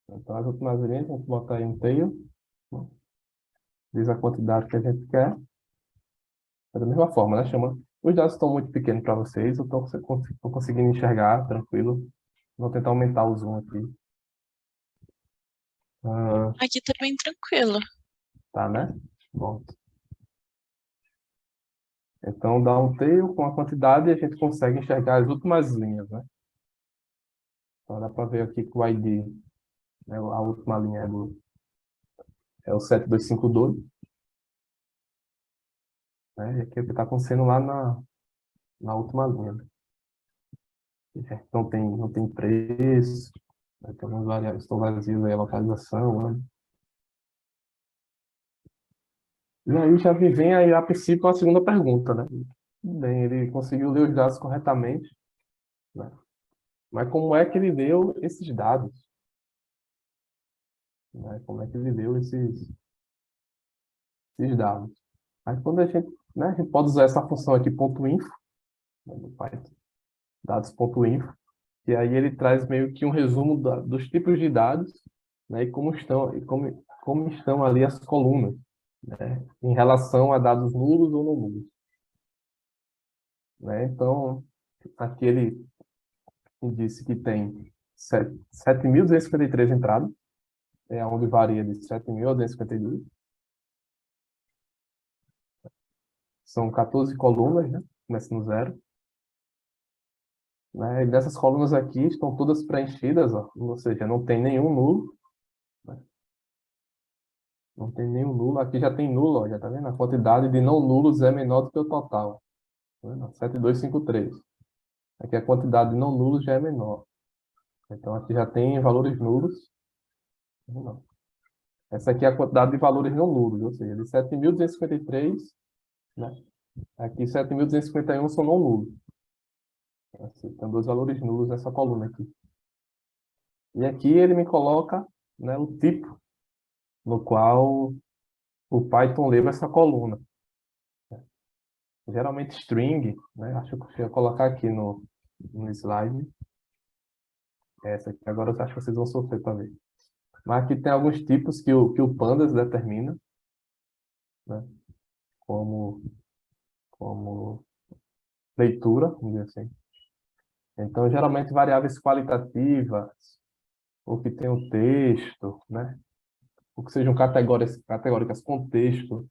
Então, as últimas linhas, a gente bota aí um tail, né? Diz a quantidade que a gente quer. É da mesma forma, né? Chama. Os dados estão muito pequenos para vocês, eu estou conseguindo enxergar tranquilo. Vou tentar aumentar o zoom aqui. Ah, Aqui tá bem tranquilo. tá, né? Bom. Então, dá um tail com a quantidade e a gente consegue enxergar as últimas linhas, né? Então, dá para ver aqui que o ID, né? A última linha é o 7252, né? E aqui é o que está acontecendo lá na última linha, né? Não tem preço, né? Tem algumas variáveis que estão vazias aí, a localização, né? E aí já me vem aí, a princípio, a segunda pergunta, né? Bem, ele conseguiu ler os dados corretamente, né? Mas como é que ele leu esses dados, né? Como é que ele leu esses dados? Aí quando a gente pode usar essa função aqui, .info, né, do Python, dados.info, e aí ele traz meio que um resumo dos tipos de dados, né, e como estão ali as colunas, né, em relação a dados nulos ou não nulos, né? Então, aqui ele disse que tem 7.253 entradas, é onde varia de 7.000 a 252. São 14 colunas, né? Começa no zero. Né? E dessas colunas aqui estão todas preenchidas, ó, ou seja, não tem nenhum nulo, né? Não tem nenhum nulo. Aqui já tem nulo, ó, já tá vendo? A quantidade de não nulos é menor do que o total. Tá vendo? 7.253. Aqui a quantidade de não nulos já é menor. Então aqui já tem valores nulos. Não. Essa aqui é a quantidade de valores não nulos, ou seja, de 7.253, né? Aqui 7.251 são não nulos. Assim, tem dois valores nulos nessa coluna aqui. E aqui ele me coloca, né, o tipo no qual o Python leva essa coluna. Geralmente string, né? Acho que eu ia colocar aqui no slide. Essa aqui agora eu acho que vocês vão sofrer também. Mas aqui tem alguns tipos que o Pandas determina, né? Como, como leitura, vamos dizer assim. Então, geralmente variáveis qualitativas, ou que tenham texto, né? Ou que sejam categóricas com texto,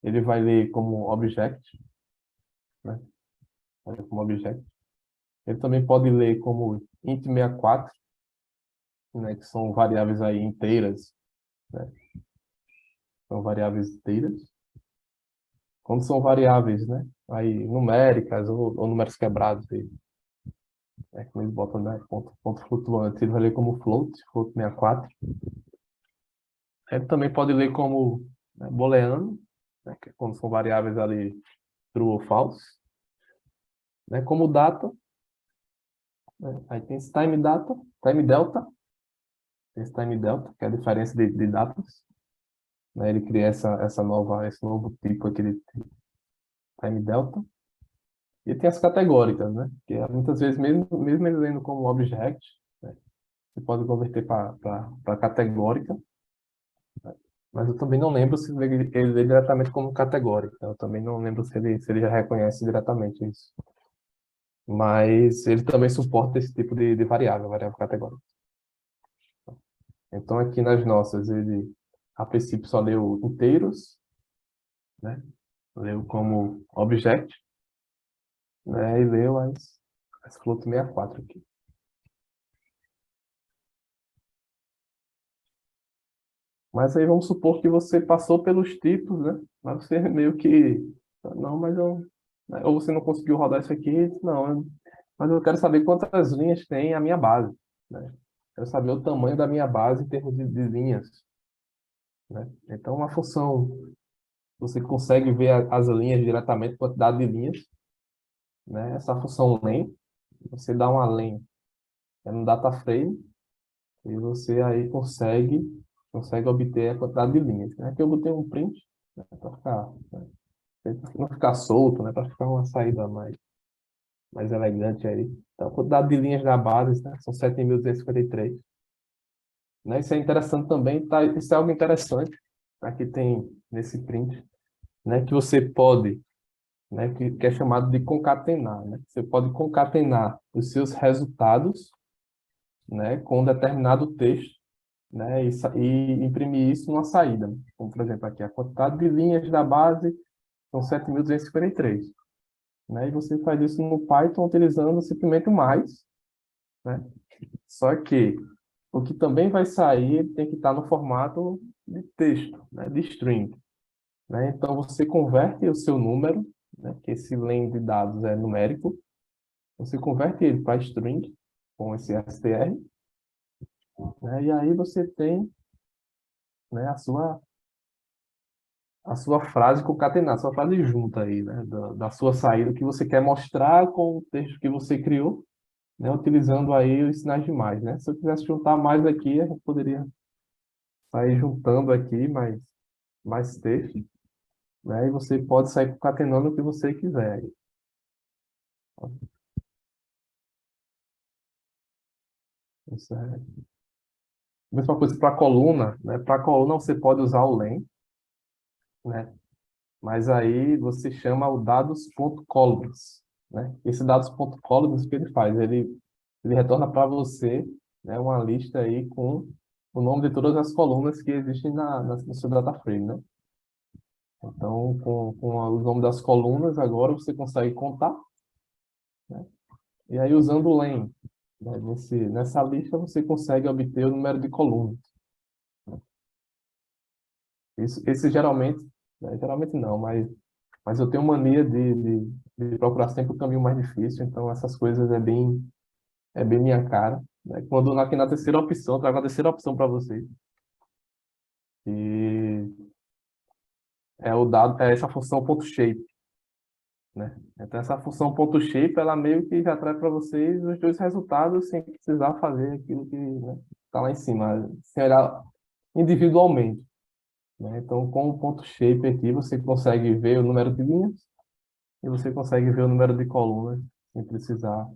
ele vai ler como object, né? Vai ler como object. Ele também pode ler como int64, né? Que são variáveis aí inteiras, né? São variáveis inteiras. Quando são variáveis, né? Aí numéricas ou números quebrados, aí, né? Como eles botam, né? Ponto flutuante, ele vai ler como float 64. Ele também pode ler como, né, booleano, né? Que é quando são variáveis ali true ou false, né? Como data, né? Aí tem esse time data, time delta, tem esse time delta, que é a diferença de datas, né? Ele cria esse novo tipo aqui de time delta. E tem as categóricas, né? Que muitas vezes, mesmo ele lendo como object, né? Você pode converter para categórica, né? Mas eu também não lembro se ele lê diretamente como categoria. Então, eu também não lembro se ele já reconhece diretamente isso. Mas ele também suporta esse tipo de variável categórica. Então, aqui nas nossas, ele, a princípio, só leu inteiros, né? Leu como object, né? E leu as float 64 aqui. Mas aí vamos supor que você passou pelos tipos, né? Mas você meio que... Não, mas eu... né? Ou você não conseguiu rodar isso aqui. Não, mas eu quero saber quantas linhas tem a minha base, né? Quero saber o tamanho da minha base em termos de linhas, né? Então, uma função, você consegue ver as linhas diretamente, quantidade de linhas, né? Essa função len, você dá uma len no data frame e você aí consegue obter a quantidade de linhas, né? Aqui eu botei um print, né, para ficar, né, não ficar solto, né? Para ficar uma saída mais elegante aí. Então, a quantidade de linhas da base, né, são 7.253. Né? Isso é interessante também, tá? Isso é algo interessante, aqui tem nesse print, né, que você pode, né, que é chamado de concatenar, né? Você pode concatenar os seus resultados, né, com um determinado texto, né, e imprimir isso numa saída. Como, por exemplo, aqui, a quantidade de linhas da base são 7.253, né? E você faz isso no Python utilizando simplesmente o mais, né? Só que o que também vai sair tem que estar no formato de texto, né, de string, né? Então, você converte o seu número, né, que esse len de dados é numérico, você converte ele para string com esse str, né? E aí você tem, né, a sua frase concatenada, a sua frase junta aí, né, da sua saída que você quer mostrar com o texto que você criou, né, utilizando aí os sinais de mais, né? Se eu quisesse juntar mais aqui, a gente poderia sair juntando aqui mais texto, né? E você pode sair concatenando o que você quiser. Isso é... Mesma coisa para a coluna, né? Para a coluna você pode usar o len, né? Mas aí você chama o dados.columns, né? Esse dados.columns, o que ele faz? Ele retorna para você, né, uma lista aí com o nome de todas as colunas que existem no seu data frame, né? Então, com o nome das colunas, agora você consegue contar, né? E aí, usando o len, né, nessa lista, você consegue obter o número de colunas. Esse geralmente, né, geralmente não, mas eu tenho mania de procurar sempre o caminho mais difícil, então essas coisas é bem minha cara, né? Quando aqui na terceira opção, trago a terceira opção para vocês, e é essa função ponto .shape, né? Então essa função ponto .shape, ela meio que já traz para vocês os dois resultados sem precisar fazer aquilo que, né, tá lá em cima, sem olhar individualmente, né? Então com o ponto .shape aqui você consegue ver o número de linhas e você consegue ver o número de colunas sem precisar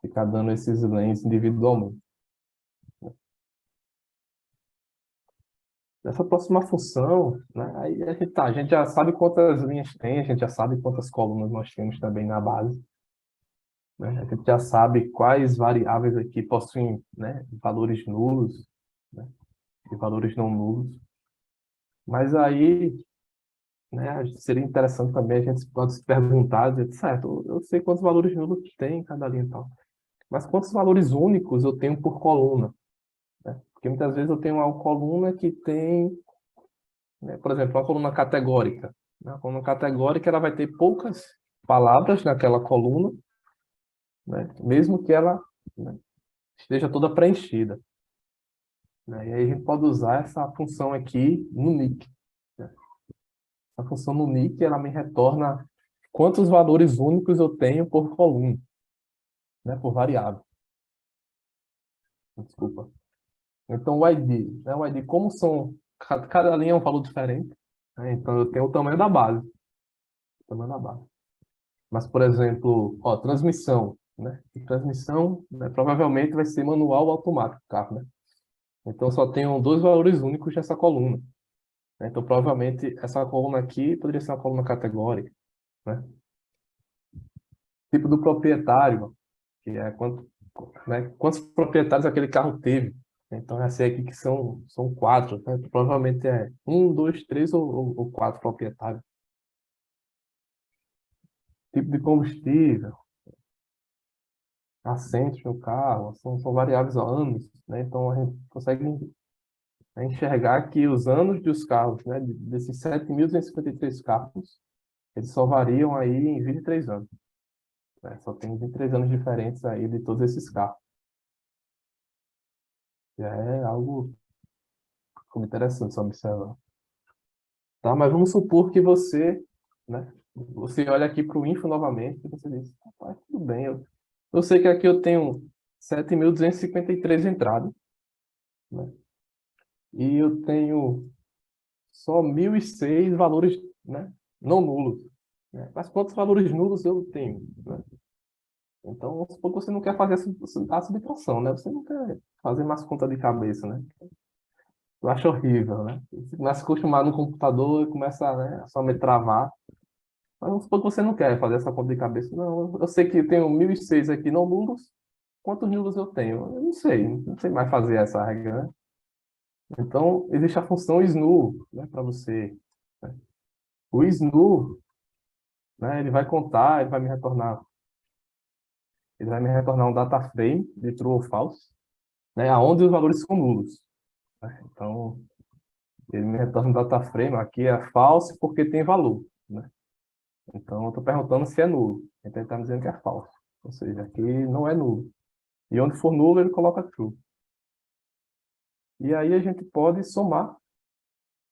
ficar dando esses lens individualmente. Nessa próxima função, né, aí a gente já sabe quantas linhas tem, a gente já sabe quantas colunas nós temos também na base, né? A gente já sabe quais variáveis aqui possuem, né, valores nulos, né, e valores não nulos. Mas aí, né, seria interessante também a gente pode se perguntar, dizer, certo, eu sei quantos valores nulos tem em cada linha e tal, mas quantos valores únicos eu tenho por coluna, né? Porque muitas vezes eu tenho uma coluna que tem, né, por exemplo, uma coluna categórica. Né? A coluna categórica ela vai ter poucas palavras naquela coluna, né, mesmo que ela, né, esteja toda preenchida, né? E aí a gente pode usar essa função aqui no nick, né? A função no nick ela me retorna quantos valores únicos eu tenho por coluna, né, por variável. Desculpa. Então o ID, né, o ID, como são cada linha é um valor diferente, né? Então eu tenho o tamanho da base, o tamanho da base. Mas, por exemplo, ó, transmissão, né? E transmissão, né, provavelmente vai ser manual ou automático, carro, né? Então, só tenho dois valores únicos nessa coluna. né? Então, provavelmente, essa coluna aqui poderia ser uma coluna categórica, né? Tipo do proprietário, que é quantos proprietários aquele carro teve. Então, essa aqui que são quatro, né? Provavelmente é um, dois, três ou quatro proprietários. Tipo de combustível, assentos no carro, são variáveis a anos, né? Então, a gente consegue enxergar que os anos dos carros, né? Desses 7.253 carros, eles só variam aí em 23 anos, né? Só tem 23 anos diferentes aí de todos esses carros. Já é algo como interessante se observar. Tá? Mas vamos supor que você, né? Você olha aqui para o info novamente e você diz, rapaz, tudo bem, eu sei que aqui eu tenho 7.253 entradas, né? E eu tenho só 1.006 valores, né? Não nulos, né? Mas quantos valores nulos eu tenho, né? Então, vamos supor que você não quer fazer a subtração, né? Você não quer fazer mais conta de cabeça, né? Eu acho horrível, né? Você começa a acostumar no computador e começa, né, a somente travar. Mas vamos supor que você não quer fazer essa conta de cabeça. Não, eu sei que eu tenho 1.006 aqui não nulos. Quantos nulos eu tenho? Eu não sei mais fazer essa regra, né? Então, existe a função SNU, né, para você, né? O SNU, né, ele vai me retornar um data frame de true ou false, né, aonde os valores são nulos, né? Então, ele me retorna um data frame, aqui é false porque tem valor, né? Então, eu estou perguntando se é nulo. Então, ele está me dizendo que é falso. Ou seja, aqui não é nulo. E onde for nulo, ele coloca true. E aí a gente pode somar,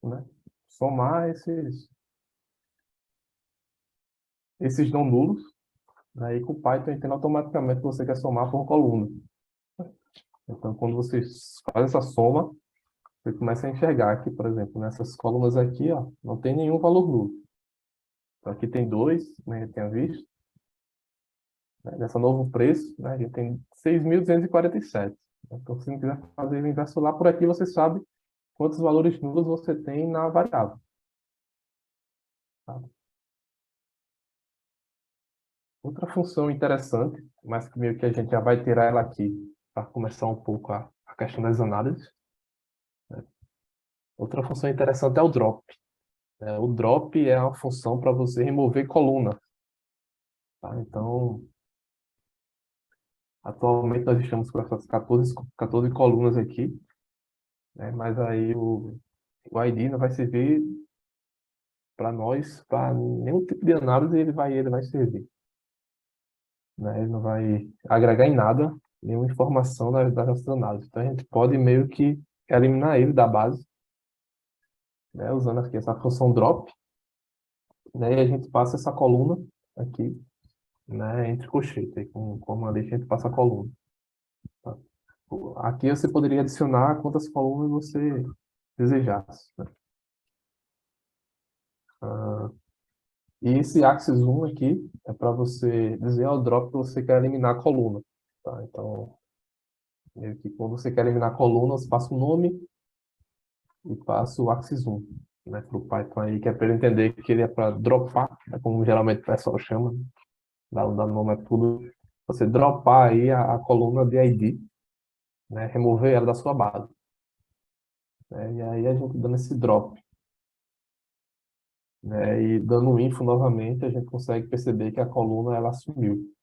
né? Somar esses não nulos. Aí com o Python entende automaticamente que você quer somar por coluna. Então, quando você faz essa soma, você começa a enxergar aqui, por exemplo, nessas colunas aqui, ó, não tem nenhum valor nulo. Então, aqui tem dois, né, a gente tinha visto. Né, nessa novo preço, né, a gente tem 6.247. Então, se não quiser fazer o inverso lá, por aqui você sabe quantos valores nulos você tem na variável. Tá? Outra função interessante, mas que meio que a gente já vai tirar ela aqui para começar um pouco a questão das análises. Né? Outra função interessante é o drop. Né? O drop é uma função para você remover coluna. Tá? Então, atualmente nós estamos com essas 14 colunas aqui, né? Mas aí o ID não vai servir para nós, para nenhum tipo de análise ele vai servir. Né? Ele não vai agregar em nada nenhuma informação das nossas análises. Então, a gente pode meio que eliminar ele da base, né? Usando aqui essa função drop, né? E a gente passa essa coluna aqui, né? Entre colchetes, aí com a deixa a gente passa a coluna. Tá? Aqui você poderia adicionar quantas colunas você desejasse, né? Ah, e esse axis 1 aqui é para você dizer ao drop que você quer eliminar a coluna. Tá? Então, meio que quando você quer eliminar a coluna, você passa o nome e passa o axis 1, né, para o Python aí, que é para ele entender que ele é para dropar, né, como geralmente o pessoal chama, dá nome a tudo. Você dropar aí a coluna de ID, né, remover ela da sua base. Né, e aí a gente dando esse drop, né, e dando um info novamente, a gente consegue perceber que a coluna ela sumiu.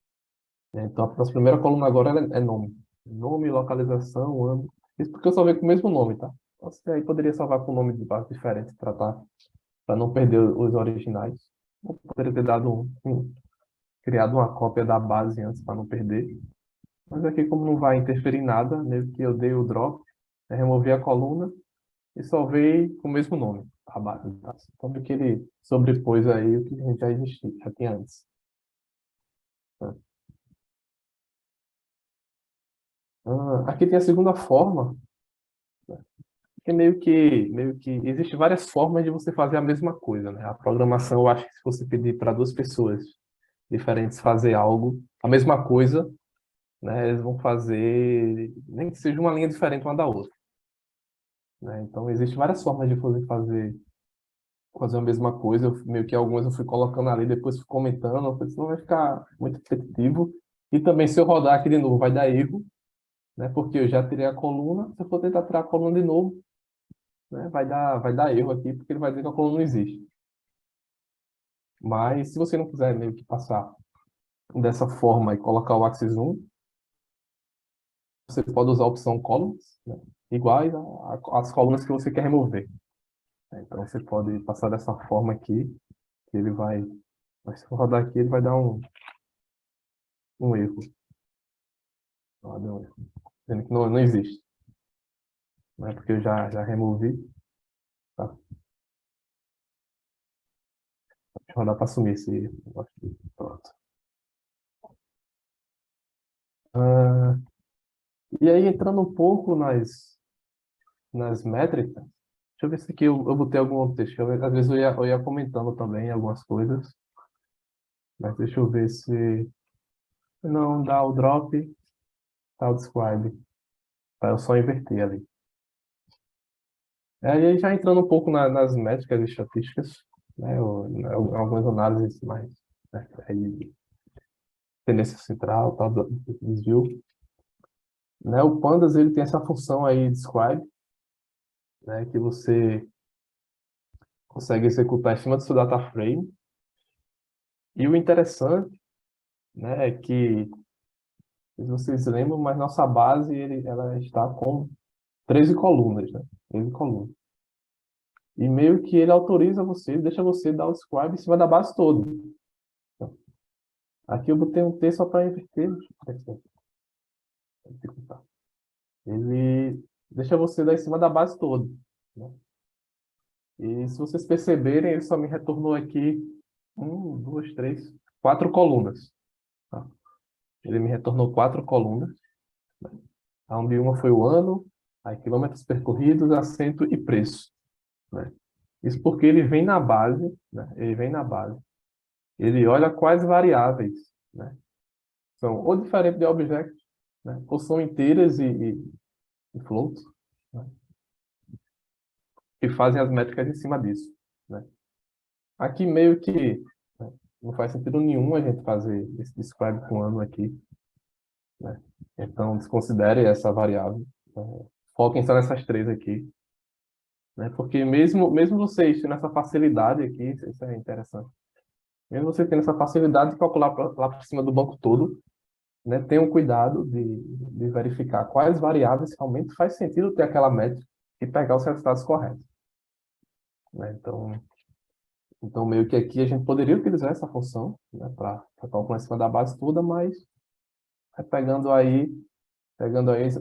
Né? Então, a nossa primeira coluna agora é nome. Nome, localização, ano. Isso porque eu salvei com o mesmo nome, tá? Você aí poderia salvar com nome de base diferente para não perder os originais. Eu poderia ter criado uma cópia da base antes para não perder. Mas aqui, como não vai interferir em nada, mesmo que eu dei o drop, removi a coluna e salvei com o mesmo nome, a base. Tá? Então, meio que ele sobrepôs aí o que a gente já existia, já tinha antes. Tá? Aqui tem a segunda forma, que é meio que existe várias formas de você fazer a mesma coisa, né? A programação, eu acho que se você pedir para duas pessoas diferentes fazer algo, a mesma coisa, né? Eles vão fazer, nem que seja uma linha diferente uma da outra, né? Então, existem várias formas de você fazer fazer a mesma coisa, meio que algumas eu fui colocando ali, depois fui comentando, porque senão vai ficar muito repetitivo. E também se eu rodar aqui de novo vai dar erro, né? Porque eu já tirei a coluna, se eu for tentar tirar a coluna de novo, né? Vai dar erro aqui, porque ele vai dizer que a coluna não existe. Mas se você não quiser meio que passar dessa forma e colocar o Axis 1, você pode usar a opção columns, né? Iguais às colunas que você quer remover. Então você pode passar dessa forma aqui, que ele vai, mas se eu rodar aqui, ele vai dar um erro. Ó, deu um erro. Dizendo que não existe, né? Porque eu já removi. Tá? Deixa eu rodar para assumir esse erro. Pronto. Ah, e aí, entrando um pouco nas métricas, deixa eu ver se aqui eu botei algum outro texto. Às vezes eu ia comentando também algumas coisas, mas deixa eu ver se não dá o drop, tá o describe. Tá, eu só inverter ali. Aí já entrando um pouco nas métricas e estatísticas, né, algumas análises mais, né, aí, tendência central, tal, desvio. Né, o Pandas ele tem essa função aí, describe, né, que você consegue executar em cima do seu data frame. E o interessante, né, é que, se vocês lembram, mas nossa base ela está com 13 colunas, né? 13 colunas. E meio que ele autoriza você, deixa você dar o describe em cima da base toda. Aqui eu botei um T só para inverter. Ele deixa você dar em cima da base toda, né? E se vocês perceberem, ele só me retornou aqui duas, três, quatro colunas. Tá? Ele me retornou quatro colunas, onde uma foi o ano, aí quilômetros percorridos, assento e preço, né? Isso porque ele vem na base, né? Ele vem na base. Ele olha quais variáveis, né? São ou diferentes de object, né? Ou são inteiras e floats, né? E fazem as métricas em cima disso, né? Aqui meio que, né, não faz sentido nenhum a gente fazer esse describe com ano aqui, né? Então desconsidere essa variável, né? Foquem só nessas três aqui, né? Porque mesmo vocês tendo essa facilidade aqui, isso é interessante, mesmo você tendo essa facilidade de calcular lá por cima do banco todo, né, tenham cuidado de verificar quais variáveis realmente faz sentido ter aquela métrica e pegar os resultados corretos, né? Então, meio que aqui a gente poderia utilizar essa função, né, para calcular em cima da base toda, mas é pegando aí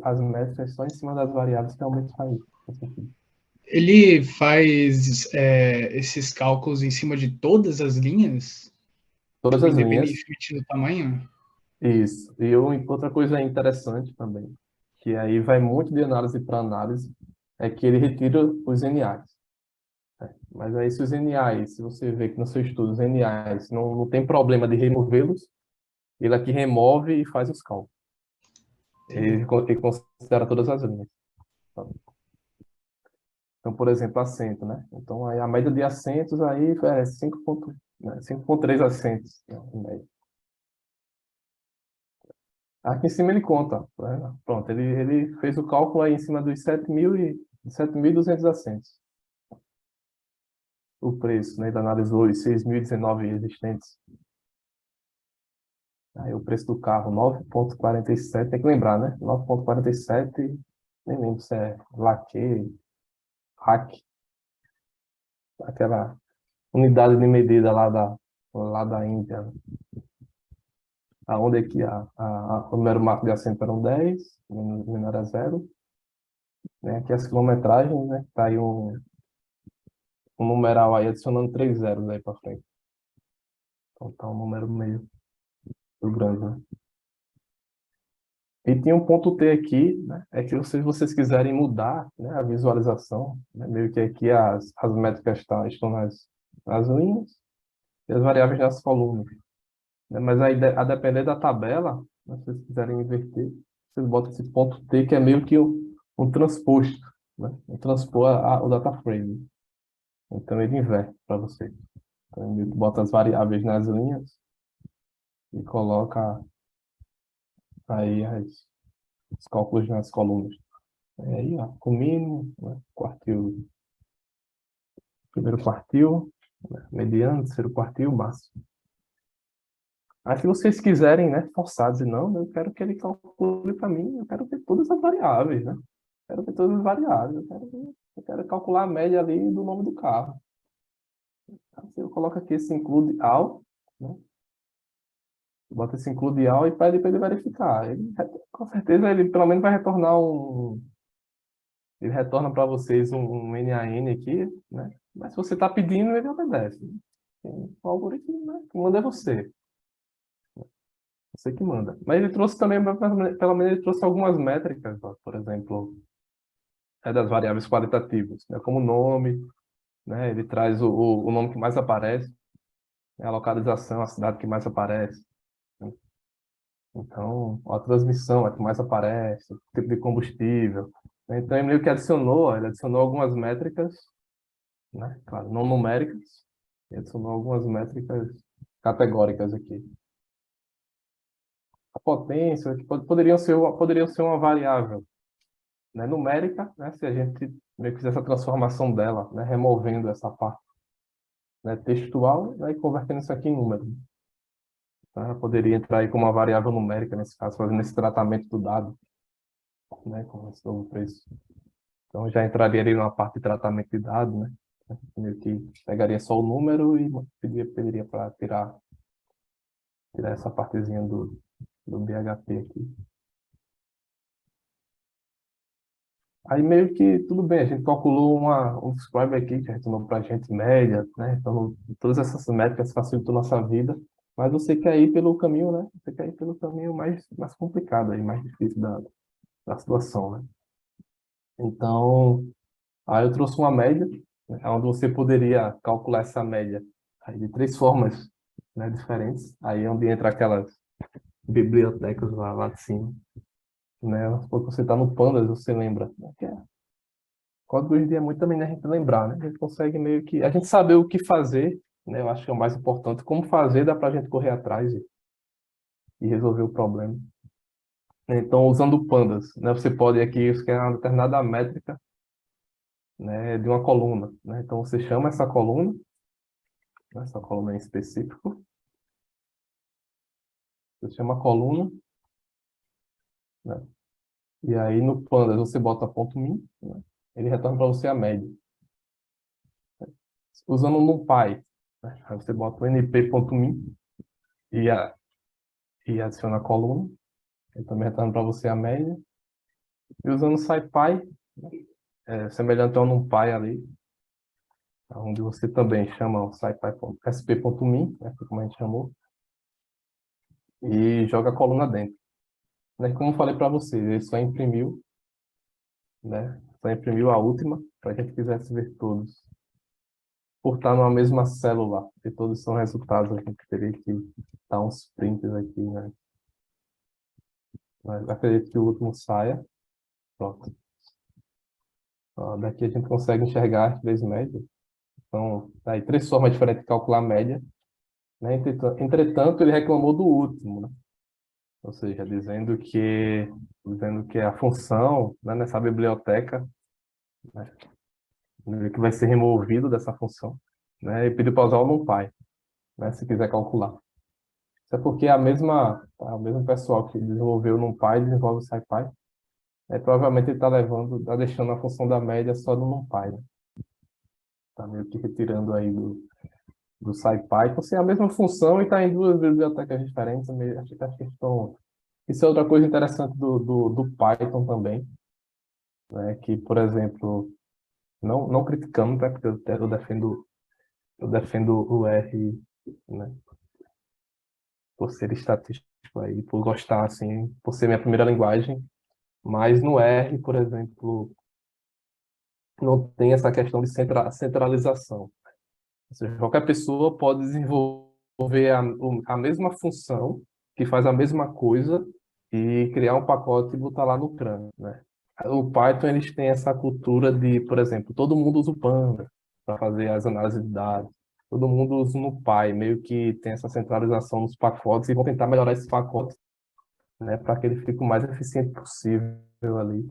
as métricas só em cima das variáveis que realmente faz sentido. Ele faz esses cálculos em cima de todas as linhas, Todas tipo, as linhas, independentemente do tamanho? isso. E outra coisa interessante também, que aí vai muito de análise para análise, é que ele retira os NAs. Mas aí, se os NAs, se você vê que no seu estudo os NAs não tem problema de removê-los, ele aqui remove e faz os cálculos. Ele considera todas as linhas. Tá? Então, por exemplo, assento, né? Então, aí a média de assentos aí é 5,3 assentos, né, em média. Aqui em cima ele conta, né? Pronto, ele fez o cálculo aí em cima dos 7.200 assentos. O preço, né? Ele analisou os 6.019 existentes. Aí o preço do carro, 9,47, tem que lembrar, né? 9,47, nem lembro se é laque, hack, aquela unidade de medida lá da Índia, né? Aonde é que o número máximo de assento eram 10, o menor era 0, né? Aqui as quilometragens, né? Tá aí um numeral aí adicionando 3 zeros aí para frente. Então tá um número meio grande, né? E tem um ponto T aqui, né? É que se vocês quiserem mudar, né, a visualização, né, meio que aqui as métricas estão nas linhas e as variáveis nas colunas, né? Mas aí, a depender da tabela, né, se vocês quiserem inverter, vocês botam esse ponto T, que é meio que um transposto, né? Um transpor o data frame. Então ele inverte para você. Então ele bota as variáveis nas linhas e coloca aí os cálculos nas colunas. Aí, ó, com mínimo, né, quartil, primeiro quartil, né, mediano, terceiro quartil, máximo. Aí se vocês quiserem, né, forçar, dizer, não, eu quero que ele calcule para mim, eu quero ver todas as variáveis, né? Quero ver todas as variáveis, eu quero calcular a média ali do nome do carro. Então, você coloca aqui esse include all, né? Bota esse include all e pede para ele verificar. Ele, com certeza ele pelo menos vai retornar ele retorna para vocês um NaN aqui, né? Mas se você está pedindo, ele obedece. O algoritmo, né, que manda é você. Você que manda. Mas ele trouxe também, pelo menos ele trouxe algumas métricas, ó, por exemplo, das variáveis qualitativas, né, como nome, né, ele traz o nome que mais aparece, né, a localização, a cidade que mais aparece. Né. Então, a transmissão é a que mais aparece, o tipo de combustível. Né. Então, ele meio que ele adicionou algumas métricas, né, claro, não numéricas, ele adicionou algumas métricas categóricas aqui. A potência, que poderiam ser uma variável, né, numérica, né, se a gente meio que fizer essa transformação dela, né, removendo essa parte, né, textual, né, e convertendo isso aqui em número. Tá? Poderia entrar aí como uma variável numérica, nesse caso, fazendo esse tratamento do dado, né, com esse novo preço. Então, já entraria ali numa parte de tratamento de dado, né, meio que pegaria só o número e pediria para tirar essa partezinha do BHP aqui. Aí meio que tudo bem, a gente calculou um subscribe aqui que retornou para a gente média, né? Então, todas essas métricas facilitam nossa vida, mas você quer ir pelo caminho, né? Você quer ir pelo caminho mais complicado, aí, mais difícil da situação, né? Então, aí eu trouxe uma média, né, onde você poderia calcular essa média aí de 3 formas, né, diferentes. Aí é onde entra aquelas bibliotecas lá de cima, né? Quando você está no Pandas, você lembra, né, que é código hoje em dia é muito também, né, a gente lembrar, né? A gente consegue meio que... A gente saber o que fazer, né? Eu acho que é o mais importante. Como fazer, dá para a gente correr atrás e resolver o problema. Então, usando pandas, né? Você pode aqui escalar uma determinada métrica, né, de uma coluna, né? Então, você chama essa coluna, né, essa coluna em específico. Você chama a coluna, né? E aí, no pandas, você bota ponto .min, né? Ele retorna para você a média. Usando um NumPy, né? Aí você bota o np.min e adiciona a coluna. Ele também retorna para você a média. E usando o SciPy, semelhante ao NumPy ali, onde você também chama o scipy.sp.min, né, como a gente chamou, e joga a coluna dentro. Né, como eu falei para você, ele só imprimiu, né, só imprimiu a última, para a gente quisesse ver todos. Por estar numa mesma célula, e todos são resultados, a gente teria que dar uns prints aqui, né? Mas acredito que o último saia. Pronto. Ó, daqui a gente consegue enxergar as 3 médias. Então, tá aí 3 formas diferentes de calcular a média, né? Entretanto, ele reclamou do último, né? Ou seja, dizendo que a função, né, nessa biblioteca, né, que vai ser removido dessa função, né? E pediu para usar o NumPy, né, se quiser calcular. Isso é porque o mesmo pessoal que desenvolveu o NumPy desenvolve o SciPy. Provavelmente ele está deixando a função da média só no NumPy, né? Está meio que retirando aí do SciPy. Então, se é a mesma função e está em 2 bibliotecas diferentes, acho que estão... Isso é outra coisa interessante do Python também, né? Que, por exemplo, não criticando, tá? Porque eu defendo o R, né? Por ser estatístico aí, por gostar, assim, por ser minha primeira linguagem, mas no R, por exemplo, não tem essa questão de centralização. Ou seja, qualquer pessoa pode desenvolver a mesma função, que faz a mesma coisa, e criar um pacote e botar lá no CRAN, né? O Python, eles têm essa cultura de, por exemplo, todo mundo usa o Panda, para fazer as análises de dados. Todo mundo usa o NumPy, meio que tem essa centralização nos pacotes e vão tentar melhorar esses pacotes, né, para que ele fique o mais eficiente possível ali.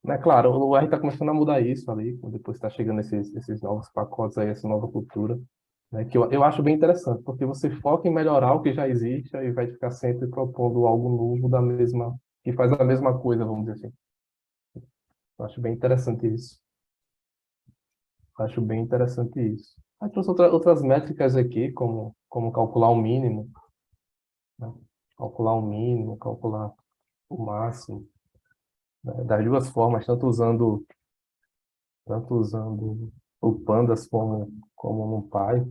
É claro, o R está começando a mudar isso ali, depois está chegando esses novos pacotes aí, essa nova cultura, né, que eu acho bem interessante, porque você foca em melhorar o que já existe e vai ficar sempre propondo algo novo que faz a mesma coisa, vamos dizer assim. Eu acho bem interessante isso. Acho bem interessante isso. Aí trouxe outras métricas aqui, como calcular o mínimo, né? Calcular o mínimo, calcular o máximo, né? Das duas formas, tanto usando o Pandas como o NumPy,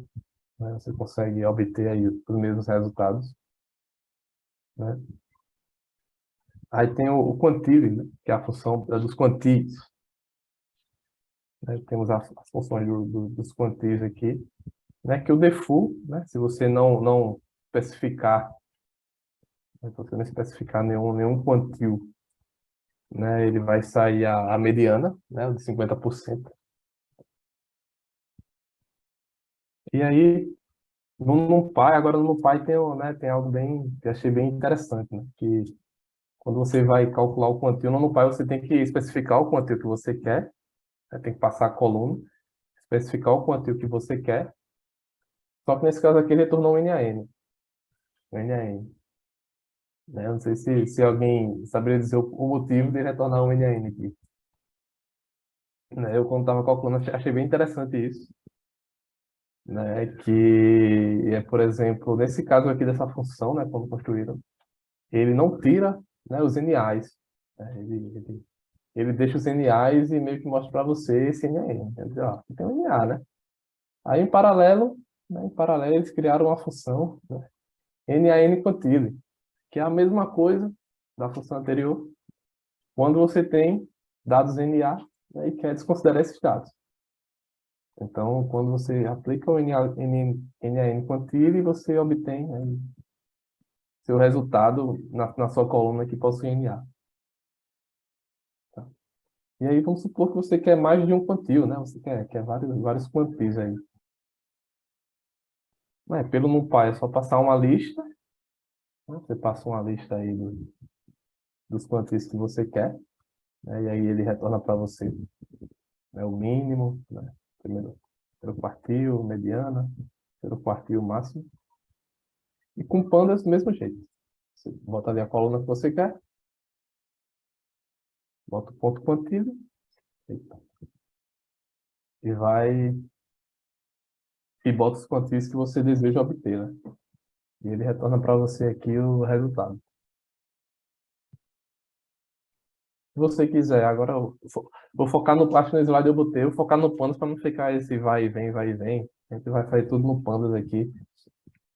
né? Você consegue obter aí os mesmos resultados, né? Aí tem o quantile, né? Que é a função dos quantis, né? Temos as funções dos quantis aqui, né? Que o default, né? Se você não especificar, né? Se você não especificar nenhum quantil, né? Ele vai sair a mediana, né? De 50%. E aí, no NumPy, agora no NumPy tem algo que eu achei bem interessante, né? Que quando você vai calcular o quantil no NumPy, você tem que especificar o quantil que você quer, né? Tem que passar a coluna, especificar o quantil que você quer, só que nesse caso aqui ele retornou um NaN. Um NaN, né? Eu não sei se alguém saberia dizer o motivo de retornar um NaN aqui, né? Eu, quando estava calculando, achei bem interessante isso, né? Que é, por exemplo, nesse caso aqui dessa função, né? Quando construíram, ele não tira, né, os NAs, né? Ele deixa os NAs e meio que mostra para você esse NaN. Quer dizer, ó, aqui tem um NA, né? Aí, em paralelo, eles criaram uma função, né, NaN quantile, que é a mesma coisa da função anterior, quando você tem dados NA, né, e quer desconsiderar esses dados. Então, quando você aplica o NaN quantile, você obtém aí seu resultado na sua coluna que possui NA. Tá? E aí, vamos supor que você quer mais de um quantil, né? Você quer vários quantis aí. Pelo NumPy é só passar uma lista, né? Você passa uma lista aí dos quantis que você quer, né? E aí ele retorna para você, né, o mínimo, né? Primeiro quartil, mediana, primeiro quartil, máximo. E com pandas do mesmo jeito. Você bota ali a coluna que você quer, bota o ponto quantilho, eita, e bota os quantis que você deseja obter, né? E ele retorna para você aqui o resultado. Se você quiser, agora eu vou focar no plástico no slide eu botei, eu vou focar no Pandas para não ficar esse vai e vem, vai e vem. A gente vai fazer tudo no Pandas aqui,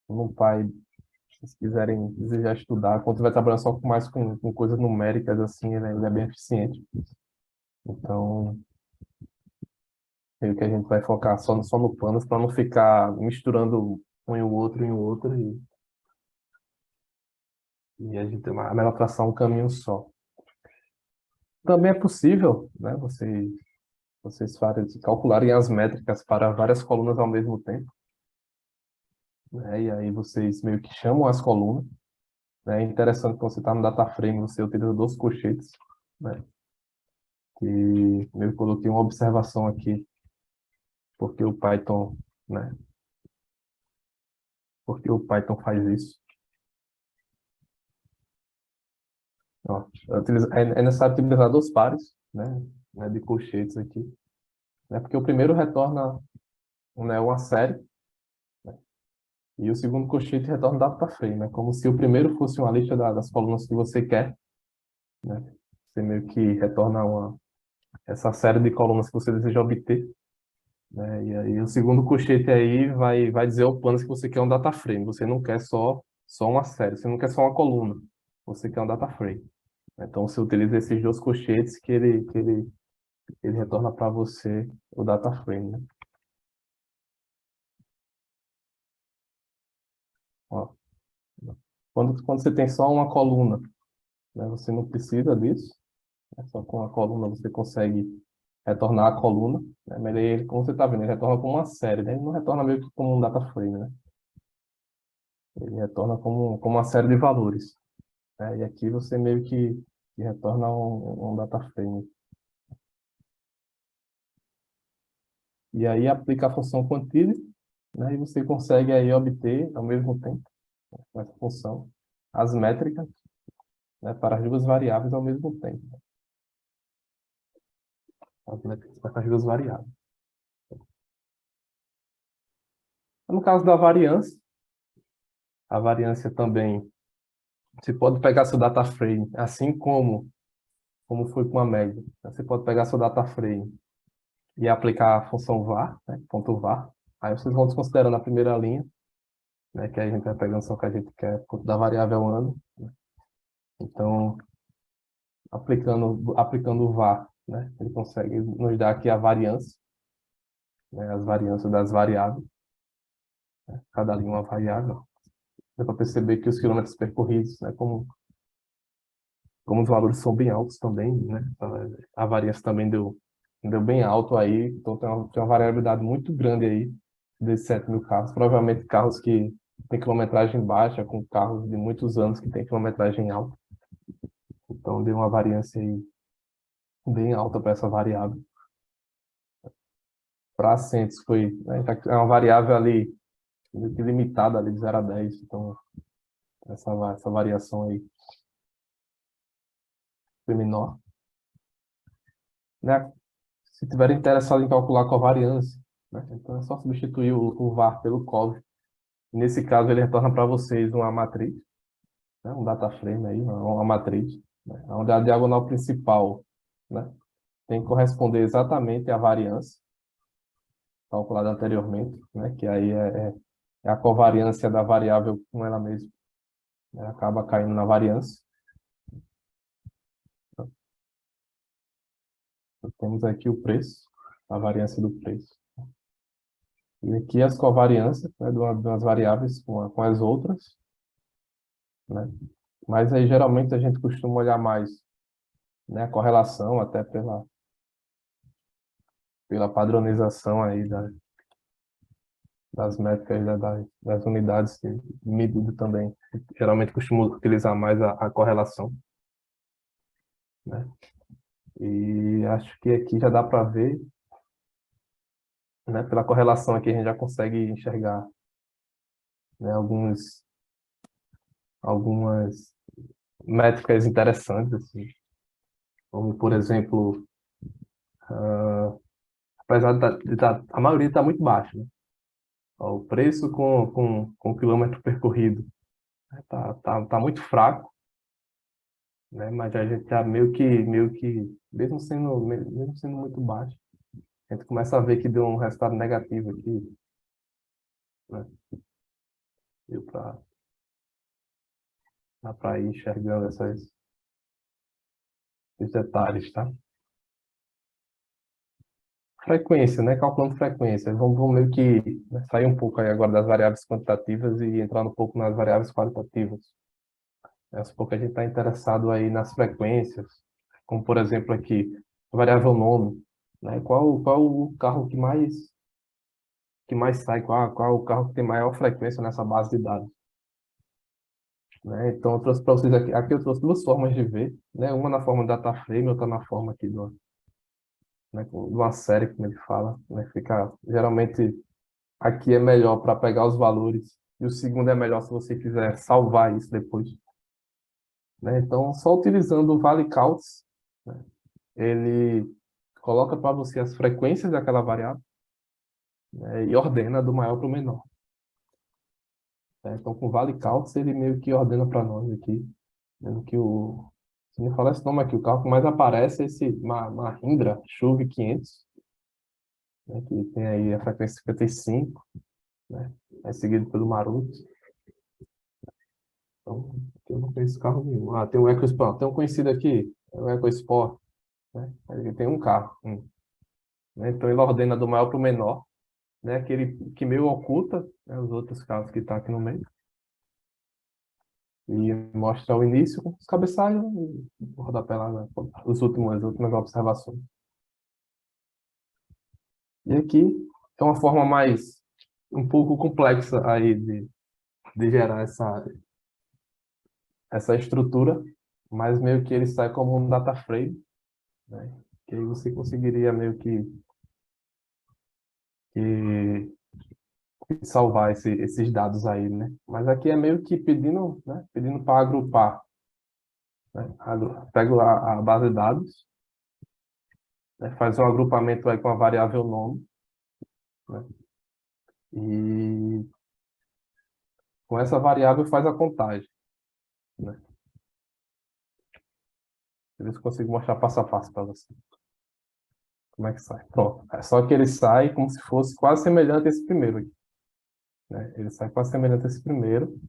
no Pai, se vocês quiserem desejar estudar. Quando estiver trabalhando só com coisas numéricas, assim, ele é bem eficiente. Então, meio que a gente vai focar só no Pandas para não ficar misturando um e o outro e a gente ter a melhor tração um caminho só. Também é possível, né, vocês calcularem as métricas para várias colunas ao mesmo tempo, né? E aí vocês meio que chamam as colunas, né? É interessante que você está no data frame, você utiliza dois colchetes, né? Que eu coloquei uma observação aqui, porque o Python, né? Porque o Python faz isso. Ó, é necessário utilizar dois pares, né, de colchetes aqui, né? Porque o primeiro retorna, né, uma série, e o segundo colchete retorna o data frame, né? Como se o primeiro fosse uma lista das colunas que você quer, né? Você meio que retorna essa série de colunas que você deseja obter, né? E aí o segundo colchete aí vai dizer ao plano que você quer um data frame. Você não quer só uma série, você não quer só uma coluna, você quer um data frame. Então você utiliza esses dois colchetes que ele retorna para você o data frame, né? Ó, quando você tem só uma coluna, né, você não precisa disso, né? Só com a coluna você consegue retornar a coluna, né? Mas ele, como você está vendo, ele retorna como uma série, né? Ele não retorna meio que como um data frame, né? Ele retorna como uma série de valores, né? E aqui você meio que retorna um data frame. E aí aplica a função quantile, né? E você consegue aí obter, ao mesmo tempo, com essa função, as métricas, né, para as duas variáveis ao mesmo tempo. As métricas para as duas variáveis. No caso da variância, a variância também, você pode pegar seu data frame, assim como foi com a média. Você pode pegar seu data frame e aplicar a função var, né, ponto var. Aí vocês vão desconsiderando a primeira linha, né, que aí a gente vai pegando só o que a gente quer, da variável ano. Né? Então, aplicando o var, né, ele consegue nos dar aqui a variância, né, as variâncias das variáveis, né, cada linha uma variável. Dá para perceber que os quilômetros percorridos, né, como os valores são bem altos também, né, a variância também deu bem alto aí, então tem uma variabilidade muito grande aí desses 7.000 carros, provavelmente carros que têm quilometragem baixa, com carros de muitos anos que têm quilometragem alta, então deu uma variância aí bem alta para essa variável. Para assentos foi, né, é uma variável ali limitada ali de 0 a 10, então essa variação aí foi menor. Né? Se tiver interessado em calcular covariância, né? Então é só substituir o var pelo cov. Nesse caso, ele retorna para vocês uma matriz, né? Um data frame aí, uma matriz, né? Onde a diagonal principal, né, tem que corresponder exatamente à variância calculada anteriormente, né? Que aí é a covariância da variável com ela mesma, né? Acaba caindo na variância. Então, temos aqui o preço, a variância do preço. E aqui as covariâncias, né, de umas variáveis com as outras, né? Mas aí geralmente a gente costuma olhar mais, né, a correlação, até pela padronização aí das métricas, né, das unidades de medida também. Geralmente costumo utilizar mais a correlação, né? E acho que aqui já dá para ver, né, pela correlação aqui a gente já consegue enxergar, né, algumas métricas interessantes, assim, como, por exemplo, apesar a maioria está muito baixa, né? Ó, o preço com quilômetro percorrido tá muito fraco, né? Mas a gente tá meio que mesmo sendo muito baixo, a gente começa a ver que deu um resultado negativo aqui, né? Deu dá para ir enxergando esses detalhes, tá? Frequência, né? Calculando frequência. Vamos meio que, né, sair um pouco aí agora das variáveis quantitativas e entrar um pouco nas variáveis qualitativas. Aos poucos a gente está interessado aí nas frequências, como por exemplo aqui, a variável nome, né? Qual o carro que mais sai, qual o carro que tem maior frequência nessa base de dados, né? Então eu trouxe para vocês aqui eu trouxe duas formas de ver, né? Uma na forma data frame, outra na forma aqui né, de uma série, como ele fala, né? Fica, geralmente aqui é melhor para pegar os valores, e o segundo é melhor se você quiser salvar isso depois, né? Então, só utilizando o ValueCalcs, né, ele coloca para você as frequências daquela variável, né, e ordena do maior para o menor. Né? Então, com o ValueCalcs, ele meio que ordena para nós aqui, vendo que se me falar esse nome aqui, o carro que mais aparece é esse Mahindra Xuv 500, né, que tem aí a frequência 55, né, é seguido pelo Maruti. Então, eu não conheço carro nenhum. Ah, tem um EcoSport, tem um conhecido aqui, é o EcoSport, né? Ele tem um carro, né? Então ele ordena do maior para o menor, né? Aquele que meio oculta, né, os outros carros que estão aqui no meio. E mostra o início com os cabeçalhos e o rodapé lá, né? As últimas observações. E aqui é uma forma mais, um pouco complexa aí de gerar essa estrutura, mas meio que ele sai como um data frame, né? Que aí você conseguiria meio que salvar esses dados aí, né? Mas aqui é meio que pedindo, né? Pedindo para agrupar, né? Pego a base de dados, né? Faz um agrupamento aí com a variável nome, né? E com essa variável faz a contagem, né? Deixa eu ver se eu consigo mostrar passo a passo para você. Como é que sai? Pronto. É só que ele sai como se fosse quase semelhante a esse primeiro aqui, né? Ele sai quase semelhante a esse primeiro.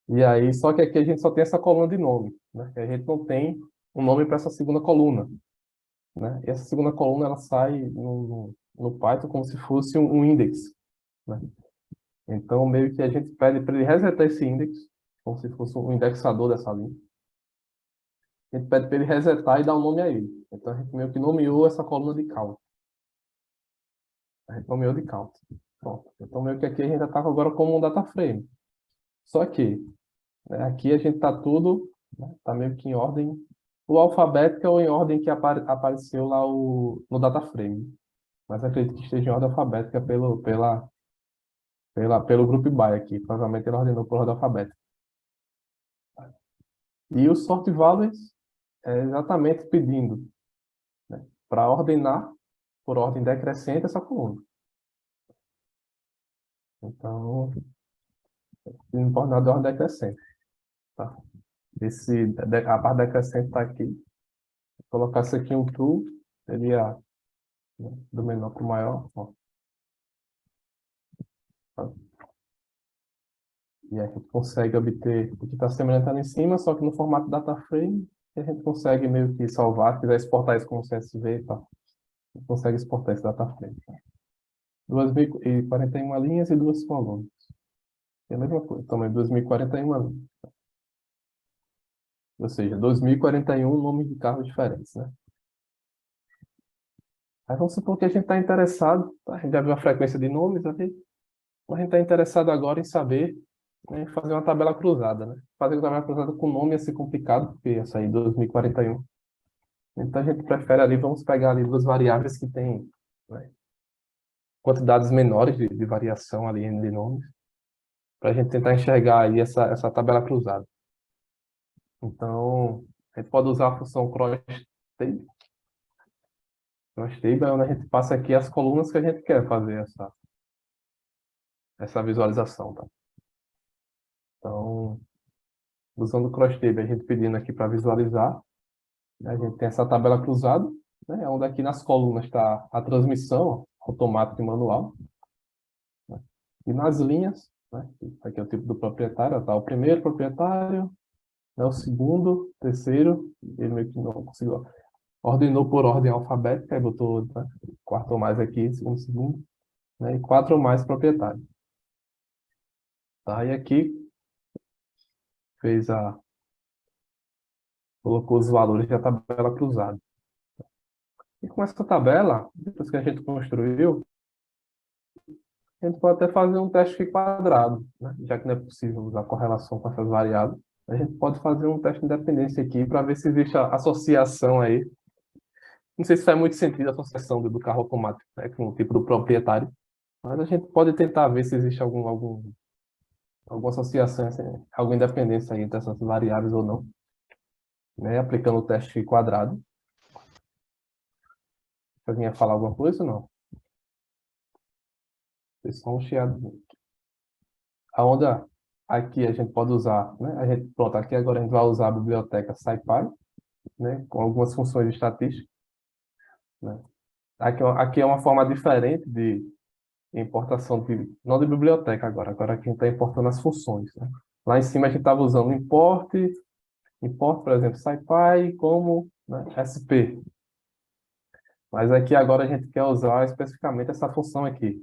E aí, só que aqui a gente só tem essa coluna de nome, né? A gente não tem um nome para essa segunda coluna, né? E essa segunda coluna ela sai no Python como se fosse um index, né? Então, meio que a gente pede para ele resetar esse index, como se fosse um indexador dessa linha. A gente pede para ele resetar e dar um nome a ele. Então, a gente meio que nomeou essa coluna de count. A gente nomeou de count. Pronto. Então, meio que aqui a gente já está agora como um data frame. Só que, né, aqui a gente está tudo, né, tá meio que em ordem ou alfabética ou em ordem que apareceu lá no data frame. Mas acredito que esteja em ordem alfabética pelo group by aqui. Provavelmente ele ordenou por ordem alfabética. E o sort values é exatamente pedindo, né, para ordenar por ordem decrescente essa coluna. Então, não pode dar de ordem decrescente. Tá? A parte decrescente está aqui. Se colocasse aqui um true, ele ia, né, do menor para o maior. Ó, tá? E aí a gente consegue obter o que está semelhante ali em cima, só que no formato data frame, a gente consegue meio que salvar, se quiser exportar isso como CSV, tá? A gente consegue exportar esse data frame. Tá? 2041 linhas e duas colunas. É a mesma coisa, também 2041 linhas. Ou seja, 2041 nomes de carros diferentes, né? Aí vamos supor que a gente está interessado, tá? A gente já viu a frequência de nomes aqui, mas a gente está interessado agora em saber, né, fazer uma tabela cruzada, né? Fazer uma tabela cruzada com nome ia ser complicado, porque ia sair 2041. Então a gente prefere ali, vamos pegar ali duas variáveis que têm, né, quantidades menores de variação ali de nomes, para a gente tentar enxergar aí essa tabela cruzada. Então, a gente pode usar a função cross-table. Cross-table é onde a gente passa aqui as colunas que a gente quer fazer essa visualização, tá? Então, usando o cross-table, a gente pedindo aqui para visualizar, né, a gente tem essa tabela cruzada, né, onde aqui nas colunas está a transmissão automática e manual, né, e nas linhas, né, aqui é o tipo do proprietário, tá? O primeiro proprietário, né, o segundo, terceiro, ele meio que não conseguiu, ordenou por ordem alfabética, aí botou, né, quarto ou mais aqui, segundo, né, e quatro ou mais proprietários. Tá? E aqui colocou os valores da tabela cruzada. E com essa tabela, depois que a gente construiu, a gente pode até fazer um teste quadrado, né? Já que não é possível usar correlação com essas variáveis. A gente pode fazer um teste de independência aqui para ver se existe a associação aí. Não sei se faz muito sentido a associação do carro automático, né, com o tipo do proprietário, mas a gente pode tentar ver se existe alguma associação, assim, alguma independência aí entre essas variáveis ou não, né? Aplicando o teste quadrado. Alguém ia falar alguma coisa ou não? Foi só um chiado. A onda aqui a gente pode usar, né? Pronto, aqui agora a gente vai usar a biblioteca SciPy, né? Com algumas funções de estatística, né? Aqui é uma forma diferente de importação não de biblioteca agora aqui a gente está importando as funções, né? Lá em cima a gente estava usando import, por exemplo, SciPy como, né, SP. Mas aqui agora a gente quer usar especificamente essa função aqui,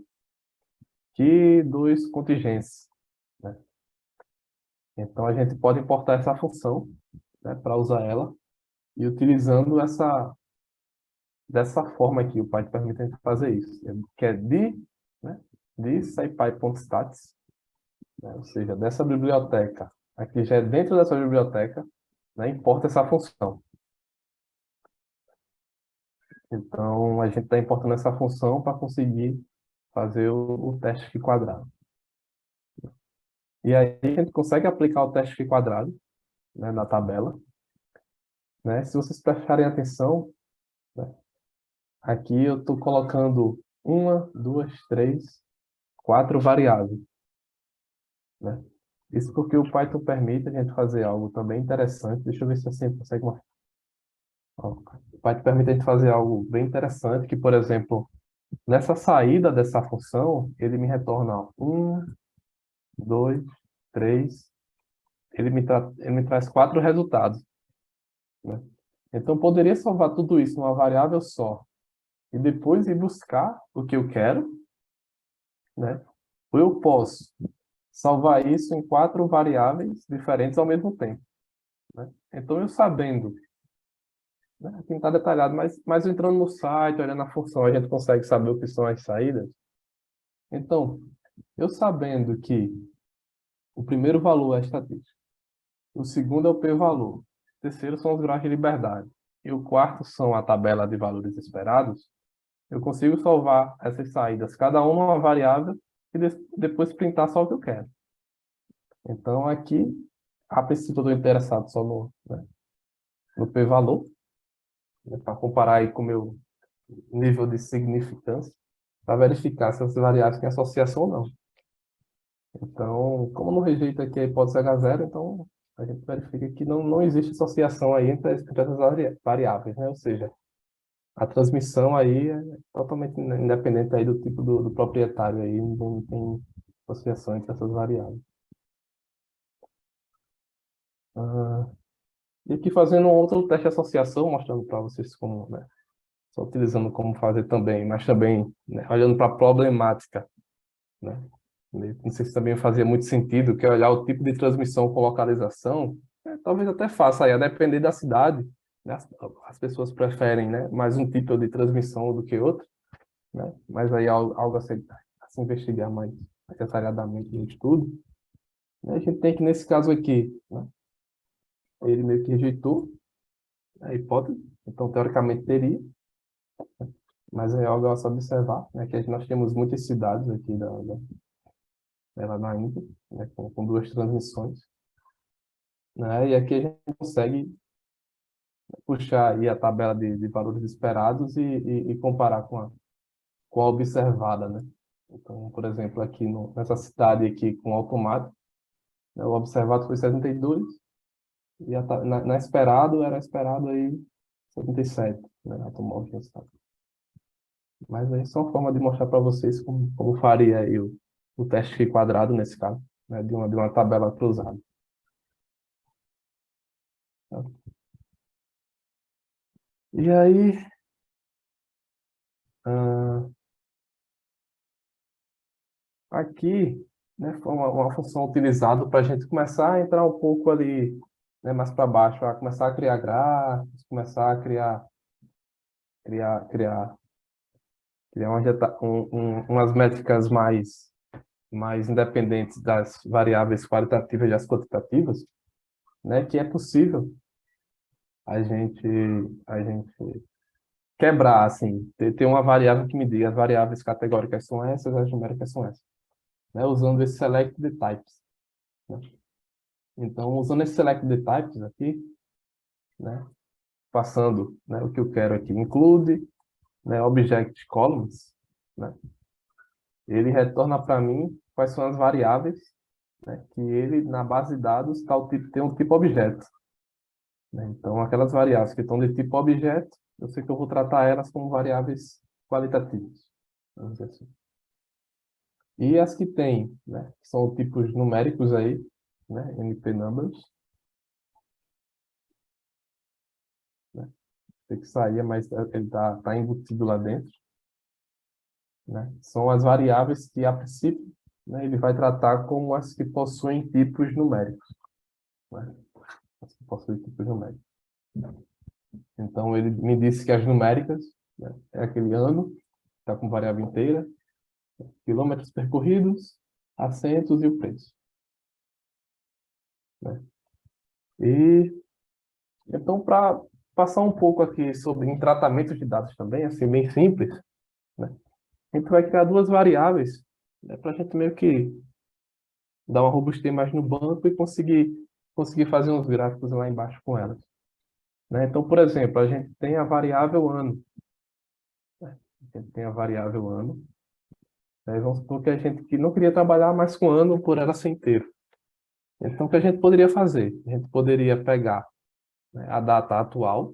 que dos contingentes, né? Então a gente pode importar essa função, né, para usar ela e utilizando dessa forma aqui, o Python permite a gente fazer isso, que é né, de scipy.stats, né, ou seja, dessa biblioteca, aqui já é dentro dessa biblioteca, né, importa essa função. Então, a gente está importando essa função para conseguir fazer o teste phi quadrado. E aí a gente consegue aplicar o teste phi quadrado, né, na tabela. Né? Se vocês prestarem atenção, né, aqui eu estou colocando 1, 2, 3, 4 variáveis. Né? Isso porque o Python permite a gente fazer algo também interessante. Deixa eu ver se assim consegue mostrar. O Python permite a gente fazer algo bem interessante, que, por exemplo, nessa saída dessa função, ele me retorna 1, 2, 3. Ele me traz 4 resultados. Né? Então, eu poderia salvar tudo isso numa variável só e depois ir buscar o que eu quero, né? Ou eu posso salvar isso em 4 variáveis diferentes ao mesmo tempo. Né? Então, eu sabendo, né? Aqui não está detalhado, mas entrando no site, olhando a função, a gente consegue saber o que são as saídas. Então, eu sabendo que o primeiro valor é a estatística, o segundo é o p-valor, o terceiro são os graus de liberdade, e o quarto são a tabela de valores esperados, eu consigo salvar essas saídas, cada uma uma variável, e depois printar só o que eu quero. Então, aqui, a princípio, eu estou interessado só no p-valor, né, para comparar aí com o meu nível de significância, para verificar se as variáveis têm associação ou não. Então, como não rejeita aqui a hipótese H0, então a gente verifica que não existe associação aí entre essas variáveis, né? Ou seja, a transmissão aí é totalmente independente aí do tipo do proprietário aí, não tem associação entre essas variáveis. E aqui fazendo um outro teste de associação, mostrando para vocês como, né, só utilizando como fazer também, mas também, né, olhando para a problemática, né? Não sei se também fazia muito sentido, que é olhar o tipo de transmissão com localização, talvez até faça aí, a depender da cidade, né? As pessoas preferem, né, mais um tipo de transmissão do que outro, né? Mas aí algo a se investigar mais detalhadamente no estudo. Né? A gente tem que, nesse caso aqui, né, ele meio que rejeitou a hipótese, então teoricamente teria, mas é algo a se observar, né, que nós temos muitas cidades aqui lá na Índia, né, com 2 transmissões, né, e aqui a gente consegue puxar aí a tabela de valores esperados e comparar com a observada, né? Então, por exemplo, aqui nessa cidade aqui com automático, né, o observado foi 72 e na esperado era esperado aí 77, né, automóvel. Mas aí é só uma forma de mostrar para vocês como faria aí o teste phi quadrado nesse caso, né, de uma tabela cruzada. Tá? E aí, aqui, né, foi uma função utilizada para a gente começar a entrar um pouco ali, né, mais para baixo, a começar a criar gráficos, começar a criar umas métricas mais independentes das variáveis qualitativas e das quantitativas, né, que é possível a gente, a gente quebrar, assim, ter uma variável que me diga as variáveis categóricas são essas, as numéricas são essas, né, usando esse select the types. Né? Então, usando esse select the types aqui, né, passando, né, o que eu quero aqui, include, né, object columns, né, ele retorna para mim quais são as variáveis, né, que ele, na base de dados, tem um tipo objeto. Né? Então, aquelas variáveis que estão de tipo objeto, eu sei que eu vou tratar elas como variáveis qualitativas. Vamos dizer assim. E as que tem, né, que são tipos numéricos aí, né, NP numbers, né, tem que sair, mas ele tá embutido lá dentro, né, são as variáveis que, a princípio, né, ele vai tratar como as que possuem tipos numéricos. Né, as que possuem tipos numéricos. Então, ele me disse que as numéricas, né? É aquele ano, está com variável inteira, quilômetros percorridos, assentos e o preço, né? E então, para passar um pouco aqui sobre em tratamento de dados também, assim, bem simples, né? A gente vai criar duas variáveis, né, para a gente meio que dar uma robustez mais no banco e conseguir fazer uns gráficos lá embaixo com elas, né? Então, por exemplo, a gente tem a variável ano, né? A gente tem a variável ano, né? Vamos supor que a gente que não queria trabalhar mais com ano por ela ser inteiro. Então, o que a gente poderia fazer? A gente poderia pegar, né, a data atual,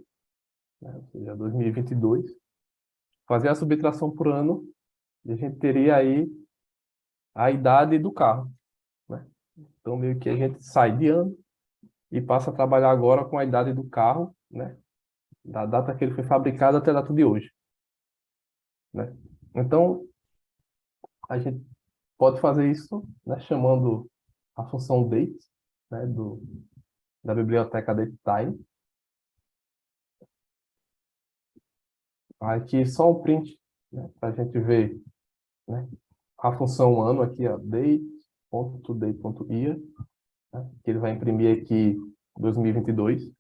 né, ou seja, 2022, fazer a subtração por ano, e a gente teria aí a idade do carro, né? Então, meio que a gente sai de ano e passa a trabalhar agora com a idade do carro, né? Da data que ele foi fabricado até a data de hoje, né? Então, a gente pode fazer isso, né, chamando a função date, né, da biblioteca datetime. Aqui só um print, né, para a gente ver, né, a função ano aqui, ó, date.today.year, né, que ele vai imprimir aqui 2022.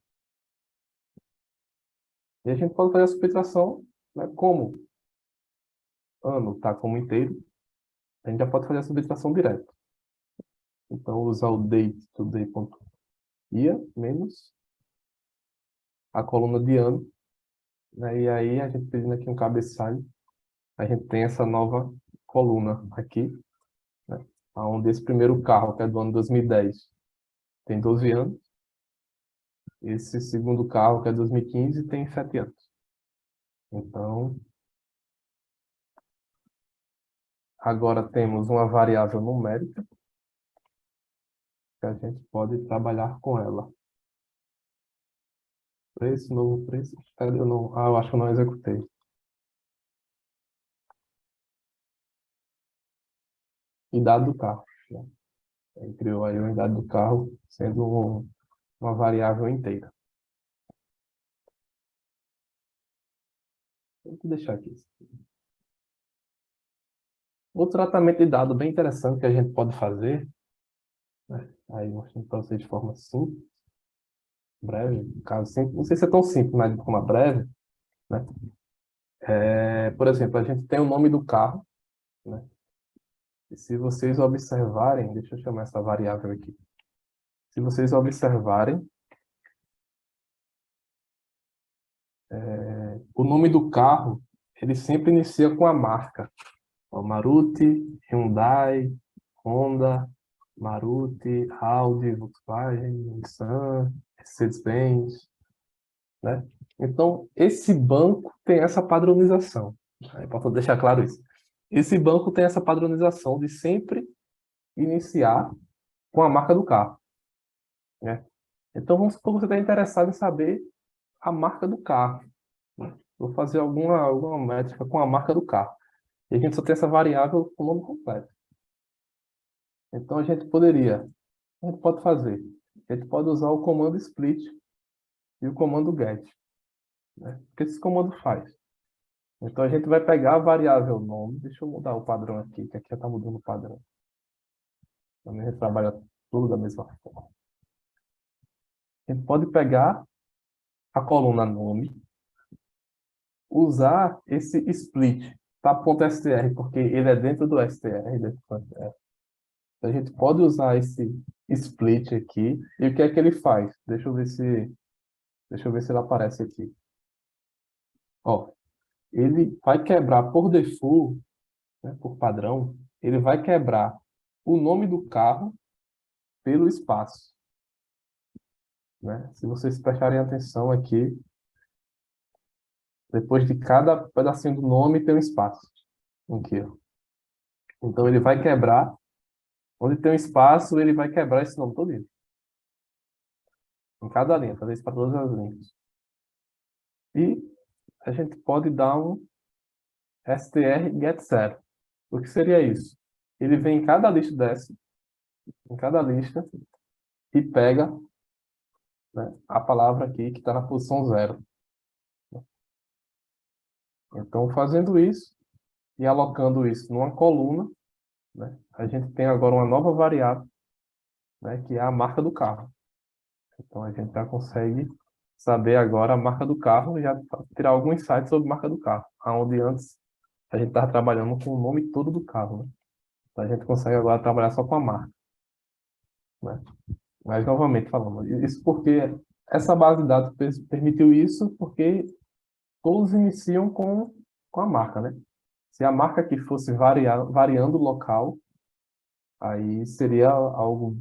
E a gente pode fazer a subtração, né, como ano está como inteiro, a gente já pode fazer a subtração direta. Então, usar o date today.year menos a coluna de ano, né, e aí a gente pedindo aqui um cabeçalho, a gente tem essa nova coluna aqui, né, onde esse primeiro carro, que é do ano 2010, tem 12 anos. Esse segundo carro, que é 2015, tem 7 anos. Então, agora temos uma variável numérica que a gente pode trabalhar com ela. Preço, novo preço. Cadê? Eu acho que eu não executei. Idade do carro, né? Ele criou aí a idade do carro sendo uma variável inteira. Vou deixar aqui. Outro tratamento de dado bem interessante que a gente pode fazer, né? Aí mostrando para vocês de forma simples, breve, caso simples, não sei se é tão simples, mas de forma breve, né? Por exemplo, a gente tem o nome do carro, né? E se vocês observarem, deixa eu chamar essa variável aqui. Se vocês observarem, o nome do carro, ele sempre inicia com a marca. Ó, Maruti, Hyundai, Honda, Maruti, Audi, Volkswagen, Nissan, Mercedes-Benz, né? Então, esse banco tem essa padronização. É importante deixar claro isso. Esse banco tem essa padronização de sempre iniciar com a marca do carro, né? Então, vamos supor que você está interessado em saber a marca do carro, né? Vou fazer alguma métrica com a marca do carro. E a gente só tem essa variável com o nome completo. Então, a gente pode fazer, a gente pode usar o comando split e o comando get, né? O que esse comando faz? Então, a gente vai pegar a variável nome, deixa eu mudar o padrão aqui, que aqui já está mudando o padrão. Também a gente trabalha tudo da mesma forma. A gente pode pegar a coluna nome, usar esse split para ponto .str, porque ele é dentro do str, dentro do str. A gente pode usar esse split aqui, e o que é que ele faz? Deixa eu ver se ele aparece aqui. Ó, ele vai quebrar por default, né, por padrão, ele vai quebrar o nome do carro pelo espaço, né? Se vocês prestarem atenção aqui, depois de cada pedacinho do nome tem um espaço. Aqui, ó. Então ele vai quebrar, onde tem um espaço, ele vai quebrar esse nome todo. Em cada linha, fazer isso para todas as linhas. E a gente pode dar um str get zero. O que seria isso? Ele vem em cada lista dessa, em cada lista, e pega, né, a palavra aqui que está na posição 0. Então, fazendo isso e alocando isso numa coluna, né, a gente tem agora uma nova variável, né, que é a marca do carro. Então, a gente já consegue saber agora a marca do carro e já tirar algum insight sobre a marca do carro, onde antes a gente estava trabalhando com o nome todo do carro, né? Então, a gente consegue agora trabalhar só com a marca, né? Mas, novamente falando, isso porque essa base de dados permitiu isso porque todos iniciam com a marca, né? Se a marca aqui fosse variando o local, aí seria algo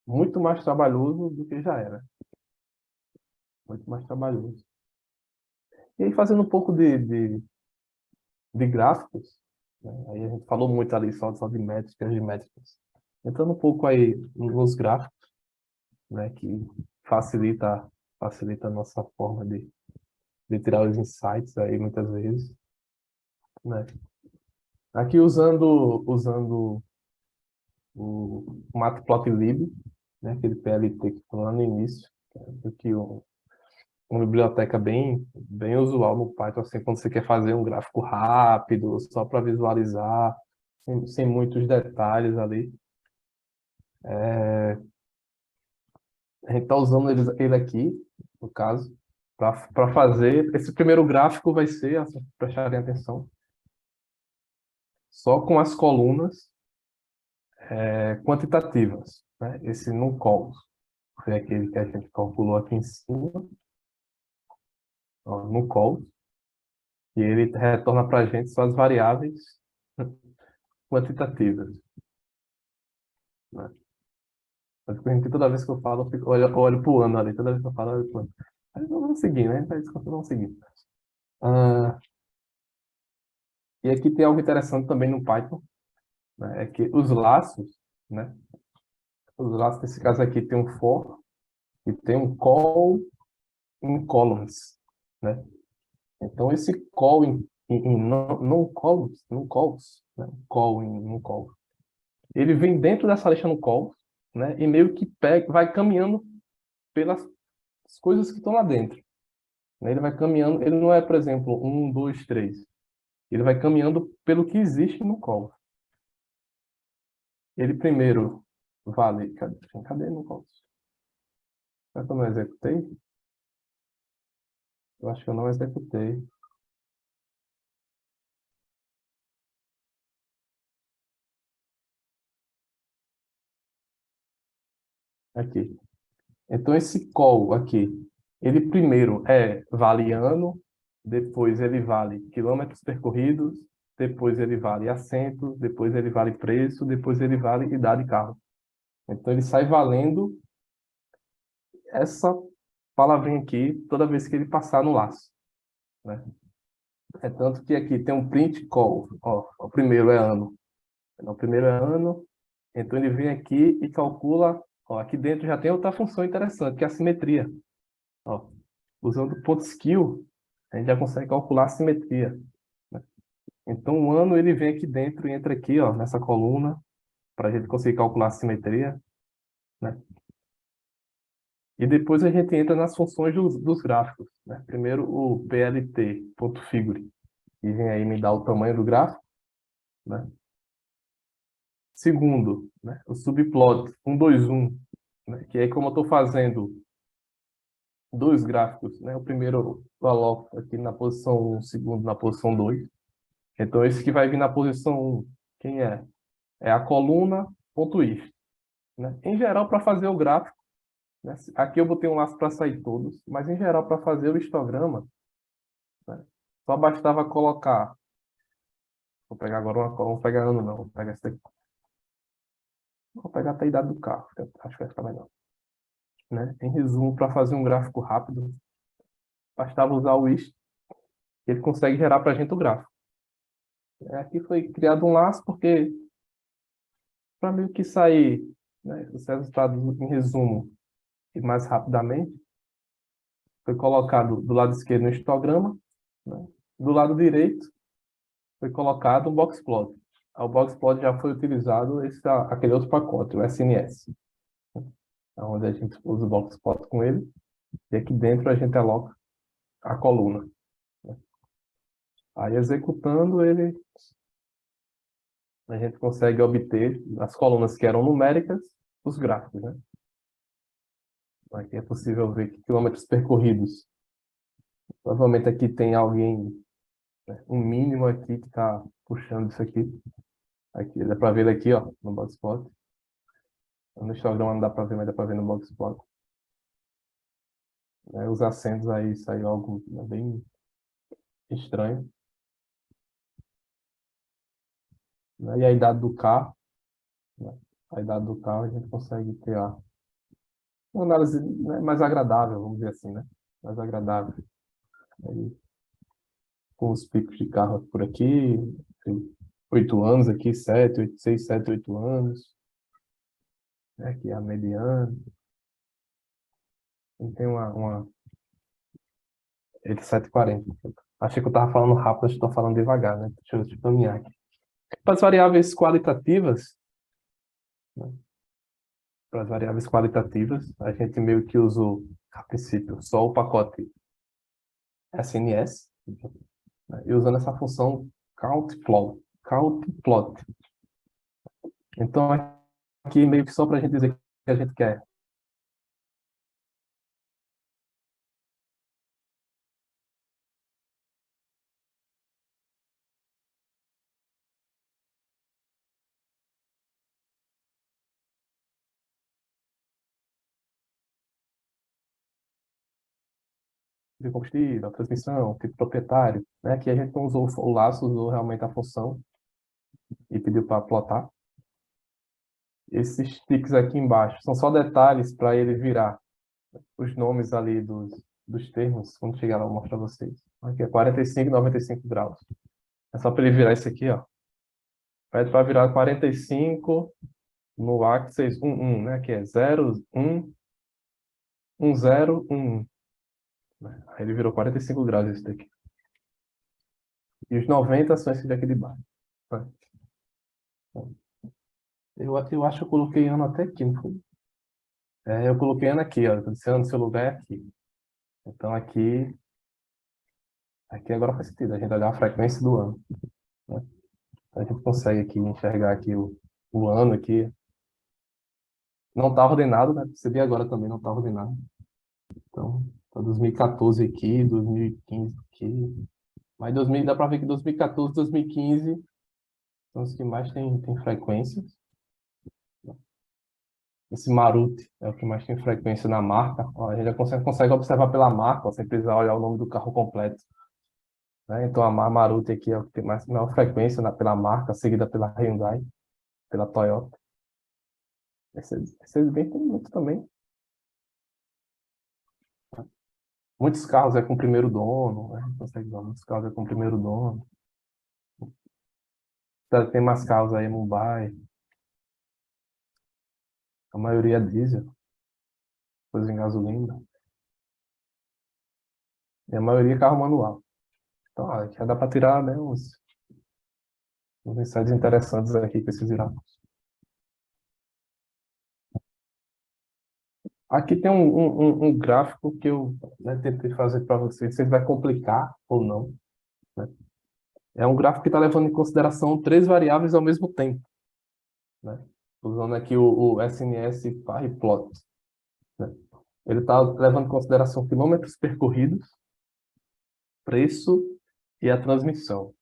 muito mais trabalhoso do que já era. Muito mais trabalhoso. E aí, fazendo um pouco de gráficos, né? Aí a gente falou muito ali só de métricas, de métricas. Entrando um pouco aí nos gráficos, né? Que facilita a nossa forma de tirar os insights aí, muitas vezes, né? Aqui usando o Matplotlib, né, aquele PLT que falou lá no início, que é uma biblioteca bem usual no Python, assim, quando você quer fazer um gráfico rápido, só para visualizar, sem muitos detalhes ali. A gente está usando ele aqui, no caso, para fazer. Esse primeiro gráfico vai ser, se prestarem atenção, só com as colunas quantitativas, né? Esse nucol foi aquele que a gente calculou aqui em cima, ó, nucol, e ele retorna para a gente só as variáveis quantitativas, né? Toda vez que eu falo, olho para o ano ali, toda vez que eu falo, eu olho para o ano. Aí vamos seguir, né? Vamos seguir. Ah, e aqui tem algo interessante também no Python, né? É que os laços, né? Os laços, nesse caso aqui, tem um for e tem um call in columns, né? Então, esse call em non-columns, non-calls, né? Call em non-call, ele vem dentro dessa lista no call, né? E meio que vai caminhando pelas coisas que estão lá dentro, né? Ele vai caminhando, ele não é, por exemplo, 1, 2, 3. Ele vai caminhando pelo que existe no call. Ele primeiro vale... Cadê no call? Será que eu não executei? Eu acho que eu não executei. Aqui. Então, esse call aqui, ele primeiro vale ano, depois ele vale quilômetros percorridos, depois ele vale assento, depois ele vale preço, depois ele vale idade de carro. Então, ele sai valendo essa palavrinha aqui toda vez que ele passar no laço, né? É tanto que aqui tem um print call. Ó, o primeiro é ano. O primeiro é ano, então ele vem aqui e calcula. Ó, aqui dentro já tem outra função interessante, que é a simetria. Ó, usando o ponto skill, a gente já consegue calcular a simetria, né? Então o ano ele vem aqui dentro e entra aqui, ó, nessa coluna, para a gente conseguir calcular a simetria, né? E depois a gente entra nas funções dos gráficos, né? Primeiro o plt.figure, que vem aí me dá o tamanho do gráfico, né? Segundo, né, o subplot 121, né, que aí como eu estou fazendo dois gráficos, né, o primeiro eu aloco aqui na posição 1, o segundo na posição 2. Então esse que vai vir na posição 1, quem é? É a coluna .if, né? Em geral, para fazer o gráfico, né, aqui eu botei um laço para sair todos, mas em geral, para fazer o histograma, né, só bastava colocar. Vou pegar agora uma coluna, vou pegar ano não, vou pegar essa aqui. Vou pegar até a idade do carro, que acho que vai ficar melhor, né? Em resumo, para fazer um gráfico rápido, bastava usar o ist, que ele consegue gerar para a gente o gráfico. Aqui foi criado um laço porque, para meio que sair, né, os resultados em resumo e mais rapidamente, foi colocado do lado esquerdo um histograma, né? Do lado direito foi colocado um boxplot. O boxplot já foi utilizado aquele outro pacote, o SNS, onde a gente usa o boxplot com ele, e aqui dentro a gente aloca a coluna, né? Aí, executando ele, a gente consegue obter as colunas que eram numéricas, os gráficos, né? Aqui é possível ver que quilômetros percorridos. Provavelmente aqui tem alguém, né, um mínimo aqui que está puxando isso aqui. Aqui, dá para ver ele aqui, ó, no Blogspot. No Instagram não dá para ver, mas dá para ver no Blogspot. Né, os acentos aí saiu algo, né, bem estranho. Né, e a idade do carro, né, a idade do carro a gente consegue ter uma análise, né, mais agradável, vamos dizer assim, né? Mais agradável. Aí, com os picos de carro por aqui, tem 8 anos aqui, 7, 8, 6, 7, 8 anos. Né, aqui é a mediana. E tem ele 7,40. Achei que eu estava falando rápido, acho que estou falando devagar, né? Deixa eu caminhar aqui. Para as variáveis qualitativas, né? Para as variáveis qualitativas, a gente meio que usou, a princípio, só o pacote SNS, né? E usando essa função countPlot. Countplot. Então, aqui meio que só para a gente dizer que a gente quer. De combustível, a transmissão, tipo proprietário, né? Aqui a gente não usou o laço, usou realmente a função e pediu para plotar. Esses ticks aqui embaixo são só detalhes para ele virar os nomes ali dos termos. Quando chegar lá eu mostro para vocês. Aqui é 45 e 95 graus. É só para ele virar isso aqui, ó. Pede para virar 45 no axis 1, né? Que é 0, 1, 1, 0, 1. Aí ele virou 45 graus esse daqui. E os 90 são esses daqui de baixo. Né? Eu acho que eu coloquei ano até aqui, não foi? Eu coloquei ano aqui, ó. Eu disse ano, seu lugar é aqui. Então aqui agora faz sentido. A gente olhar a frequência do ano. Né? A gente consegue aqui enxergar aqui o ano aqui. Não está ordenado, né? Percebi agora também, não está ordenado. Então, tá 2014 aqui, 2015 aqui. Mas 2000, dá para ver que 2014, 2015 são os que mais tem frequência. Esse Maruti é o que mais tem frequência na marca. Ó, a gente já consegue observar pela marca, ó, sem precisar olhar o nome do carro completo. Né? Então a Maruti aqui é o que tem maior frequência pela marca, seguida pela Hyundai, pela Toyota. Esse bem tem muito também. Muitos carros é com o primeiro dono, né? Consegue ver, muitos carros é com o primeiro dono. Tem mais carros aí em Mumbai. A maioria é diesel, coisa em gasolina. E a maioria é carro manual. Então, já dá para tirar, né, uns insights interessantes aqui com esses gráficos. Aqui tem um gráfico que eu, né, tentei fazer para vocês, se ele vai complicar ou não. Né? É um gráfico que está levando em consideração 3 variáveis ao mesmo tempo. Né? Usando aqui o SNS Parplot. Né? Ele está levando em consideração quilômetros percorridos, preço e a transmissão.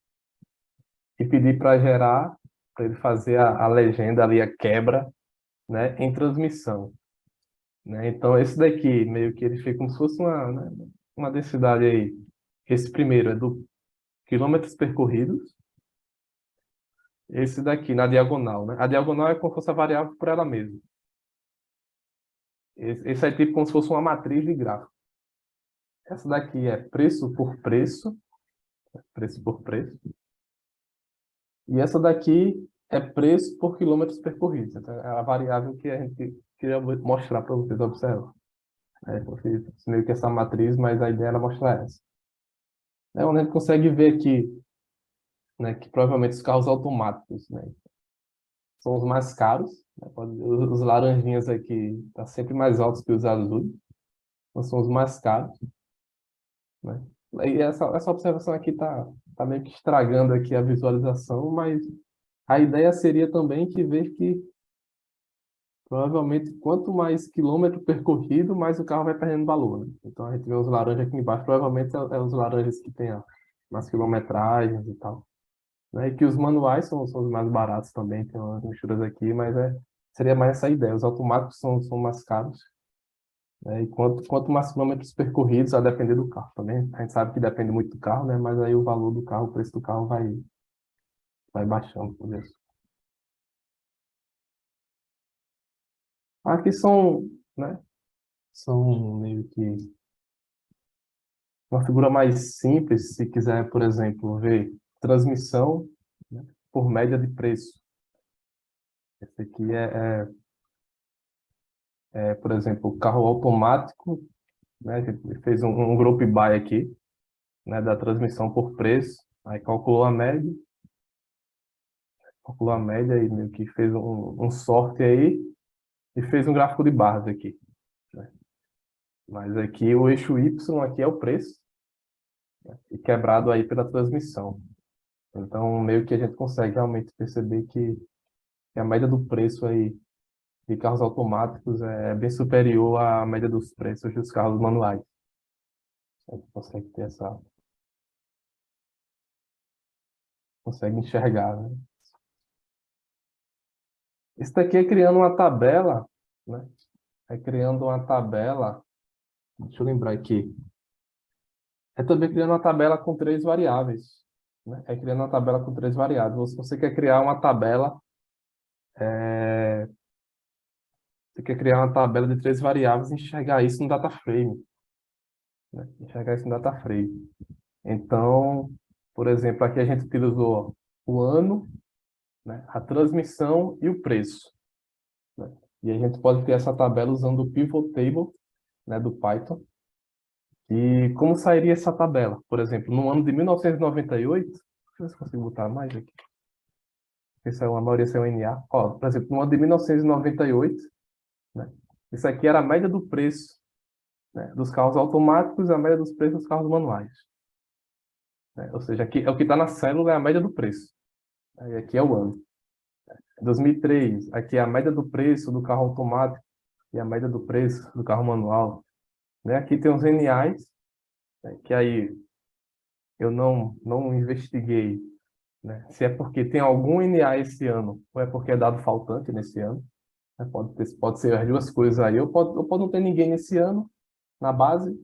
E pedir para gerar, para ele fazer a legenda ali, a quebra, né, em transmissão. Né? Então, esse daqui, meio que ele fica como se fosse né, uma densidade aí. Esse primeiro é do quilômetros percorridos. Esse daqui, na diagonal. Né? A diagonal é como se fosse a variável por ela mesma. Esse é tipo como se fosse uma matriz de gráfico. Essa daqui é preço por preço. Preço por preço. E essa daqui é preço por quilômetros percorridos. Então, é a variável que a gente queria mostrar para vocês observar. Eu fiz meio que essa matriz, mas a ideia era mostrar essa. Onde a gente consegue ver aqui, né, que provavelmente os carros automáticos, né, são os mais caros. Né, os laranjinhas aqui estão sempre mais altos que os azuis. Então, são os mais caros. Né? E essa observação aqui tá meio que estragando aqui a visualização, mas a ideia seria também que ver que provavelmente quanto mais quilômetro percorrido, mais o carro vai perdendo valor, né? Então a gente vê os laranjas aqui embaixo, provavelmente é os laranjas que tem mais quilometragens e tal, né? E que os manuais são os mais baratos também, tem umas misturas aqui, mas seria mais essa ideia. Os automáticos são mais caros, né? E quanto mais quilômetros percorridos, a depender do carro também. A gente sabe que depende muito do carro, né? Mas aí o valor do carro, o preço do carro vai baixando por isso. Aqui né? São meio que uma figura mais simples, se quiser, por exemplo, ver transmissão, né, por média de preço. Esse aqui por exemplo, carro automático, né? A gente fez um group by aqui, né, da transmissão por preço, aí calculou a média e meio que fez um sorte aí e fez um gráfico de barras aqui, né? Mas aqui o eixo Y aqui é o preço, né, e quebrado aí pela transmissão. Então, meio que a gente consegue realmente perceber que a média do preço aí de carros automáticos é bem superior à média dos preços dos carros manuais. A gente consegue ter consegue enxergar, né? Isso daqui é criando uma tabela, né? É criando uma tabela, deixa eu lembrar aqui. É também criando uma tabela com três variáveis, né? É criando uma tabela com três variáveis. Se você quer criar uma tabela, você quer criar uma tabela de três variáveis e enxergar isso no data frame, né? Enxergar isso no data frame. Então, por exemplo, aqui a gente utilizou o ano, né, a transmissão e o preço, né? E a gente pode criar essa tabela usando o pivot table, né, do Python. E como sairia essa tabela? Por exemplo, no ano de 1998, deixa eu ver se eu consigo botar mais aqui. A maioria saiu NA. Ó, por exemplo, no ano de 1998, né, isso aqui era a média do preço, né, dos carros automáticos e a média dos preços dos carros manuais, né? Ou seja, aqui é o que está na célula, é a média do preço. Aí aqui é o ano. 2003, aqui é a média do preço do carro automático e a média do preço do carro manual, né? Aqui tem os NAs, né, que aí eu não investiguei, né, se é porque tem algum NA esse ano ou é porque é dado faltante nesse ano, né? Pode ser as duas coisas aí, ou pode não ter ninguém nesse ano na base,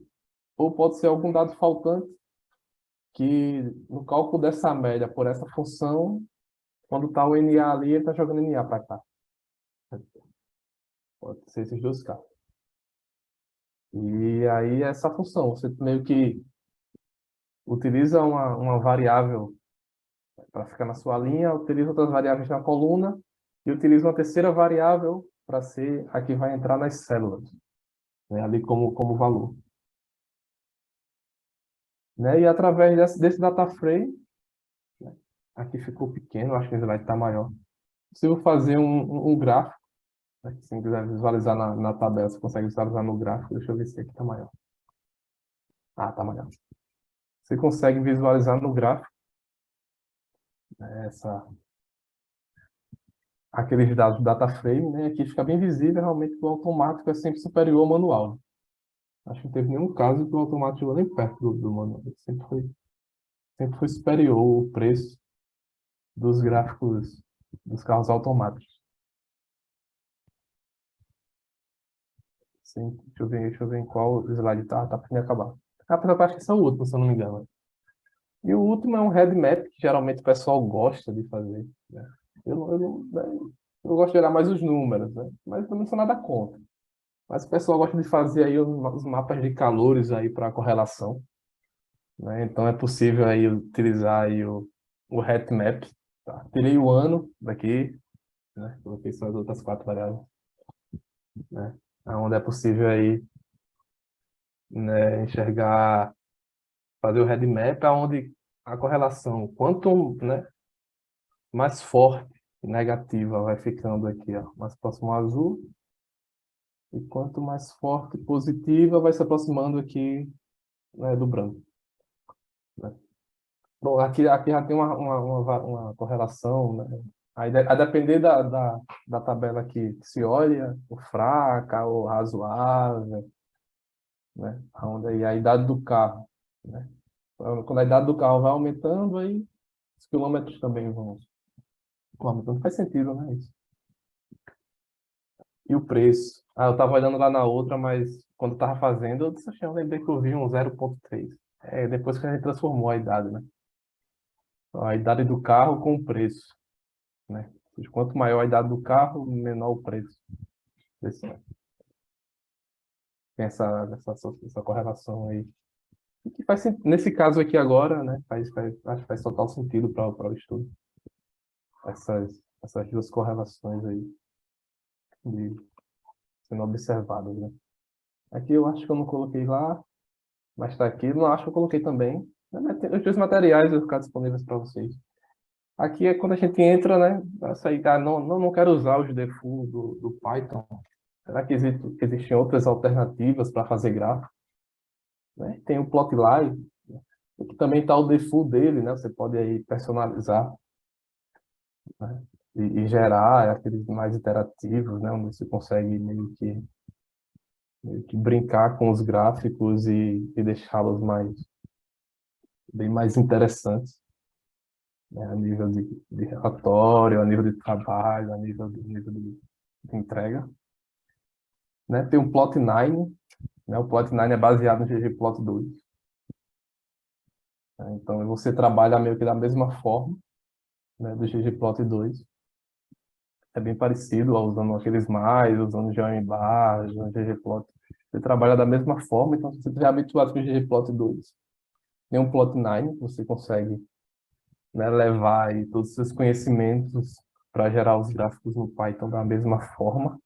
ou pode ser algum dado faltante que no cálculo dessa média por essa função, quando está o NA ali, ele está jogando NA para cá. Pode ser esses dois casos. E aí essa função, você meio que utiliza uma variável para ficar na sua linha, utiliza outras variáveis na coluna e utiliza uma terceira variável para ser a que vai entrar nas células, né, ali como valor. Né? E através desse data frame, né, aqui ficou pequeno, acho que ele vai estar maior. Se eu fazer um gráfico, né, se você quiser visualizar na tabela, você consegue visualizar no gráfico, deixa eu ver se aqui está maior. Ah, está maior. Você consegue visualizar no gráfico, né, aqueles dados do data frame, né? Aqui fica bem visível realmente que o automático é sempre superior ao manual. Acho que não teve nenhum caso que o automático chegou nem perto do manual. Sempre foi superior o preço dos gráficos dos carros automáticos. Sim, deixa eu ver em qual slide tá para acabar. Ah, eu acho que esse é o último, se eu não me engano. E o último é um head map, que geralmente o pessoal gosta de fazer, né? Eu gosto de olhar mais os números, né? Mas eu não sou nada contra. Mas o pessoal gosta de fazer aí os mapas de calores aí para correlação, né? Então é possível aí utilizar aí o heatmap, tá? Tirei o ano daqui, né? Coloquei só as outras quatro variáveis, né? Onde é possível aí, né, enxergar, fazer o heatmap aonde a correlação, quanto, né, mais forte e negativa vai ficando aqui, ó, mais próximo ao azul, e quanto mais forte e positiva vai se aproximando aqui, né, do branco. né? Bom, aqui já tem uma correlação, né? Aí, a depender da tabela que se olha, o fraca, o razoável, né? Onde aí a idade do carro, né? Quando a idade do carro vai aumentando, aí os quilômetros também vão aumentando. Faz sentido, né? Isso. E o preço? Ah, eu estava olhando lá na outra, mas quando eu estava fazendo, eu disse, "Oxe, eu lembrei que eu vi um 0,3. É, depois que a gente transformou a idade, né? Então, a idade do carro com o preço, né? Ou seja, quanto maior a idade do carro, menor o preço. Esse- Tem essa correlação aí. E que nesse caso aqui agora, né? Acho que faz total sentido para o estudo. Essas duas correlações aí de, sendo observadas, né? Aqui eu acho que eu não coloquei lá, mas está aqui. Não acho que eu coloquei também. Os dois materiais vão ficar disponíveis para vocês. Aqui é quando a gente entra, né? Essa aí, não quero usar os defaults do Python. Será que existem outras alternativas para fazer gráfico? Né? Tem o Plotly, que também está o default dele, né? Você pode aí personalizar, né? E gerar aqueles mais interativos, né? Onde você consegue meio que brincar com os gráficos e deixá-los bem mais interessantes, né? A nível de relatório, a nível de trabalho, a nível de entrega. Né? Tem o Plot9, né? O Plot9 é baseado no ggplot2. Né? Então, você trabalha meio que da mesma forma, né, do ggplot2. É bem parecido, ó, usando aqueles mais, usando GeoMBar, usando ggplot. Você trabalha da mesma forma, então se você estiver habituado com o ggplot2, tem um Plot9, você consegue, né, levar aí todos os seus conhecimentos para gerar os gráficos no Python da mesma forma.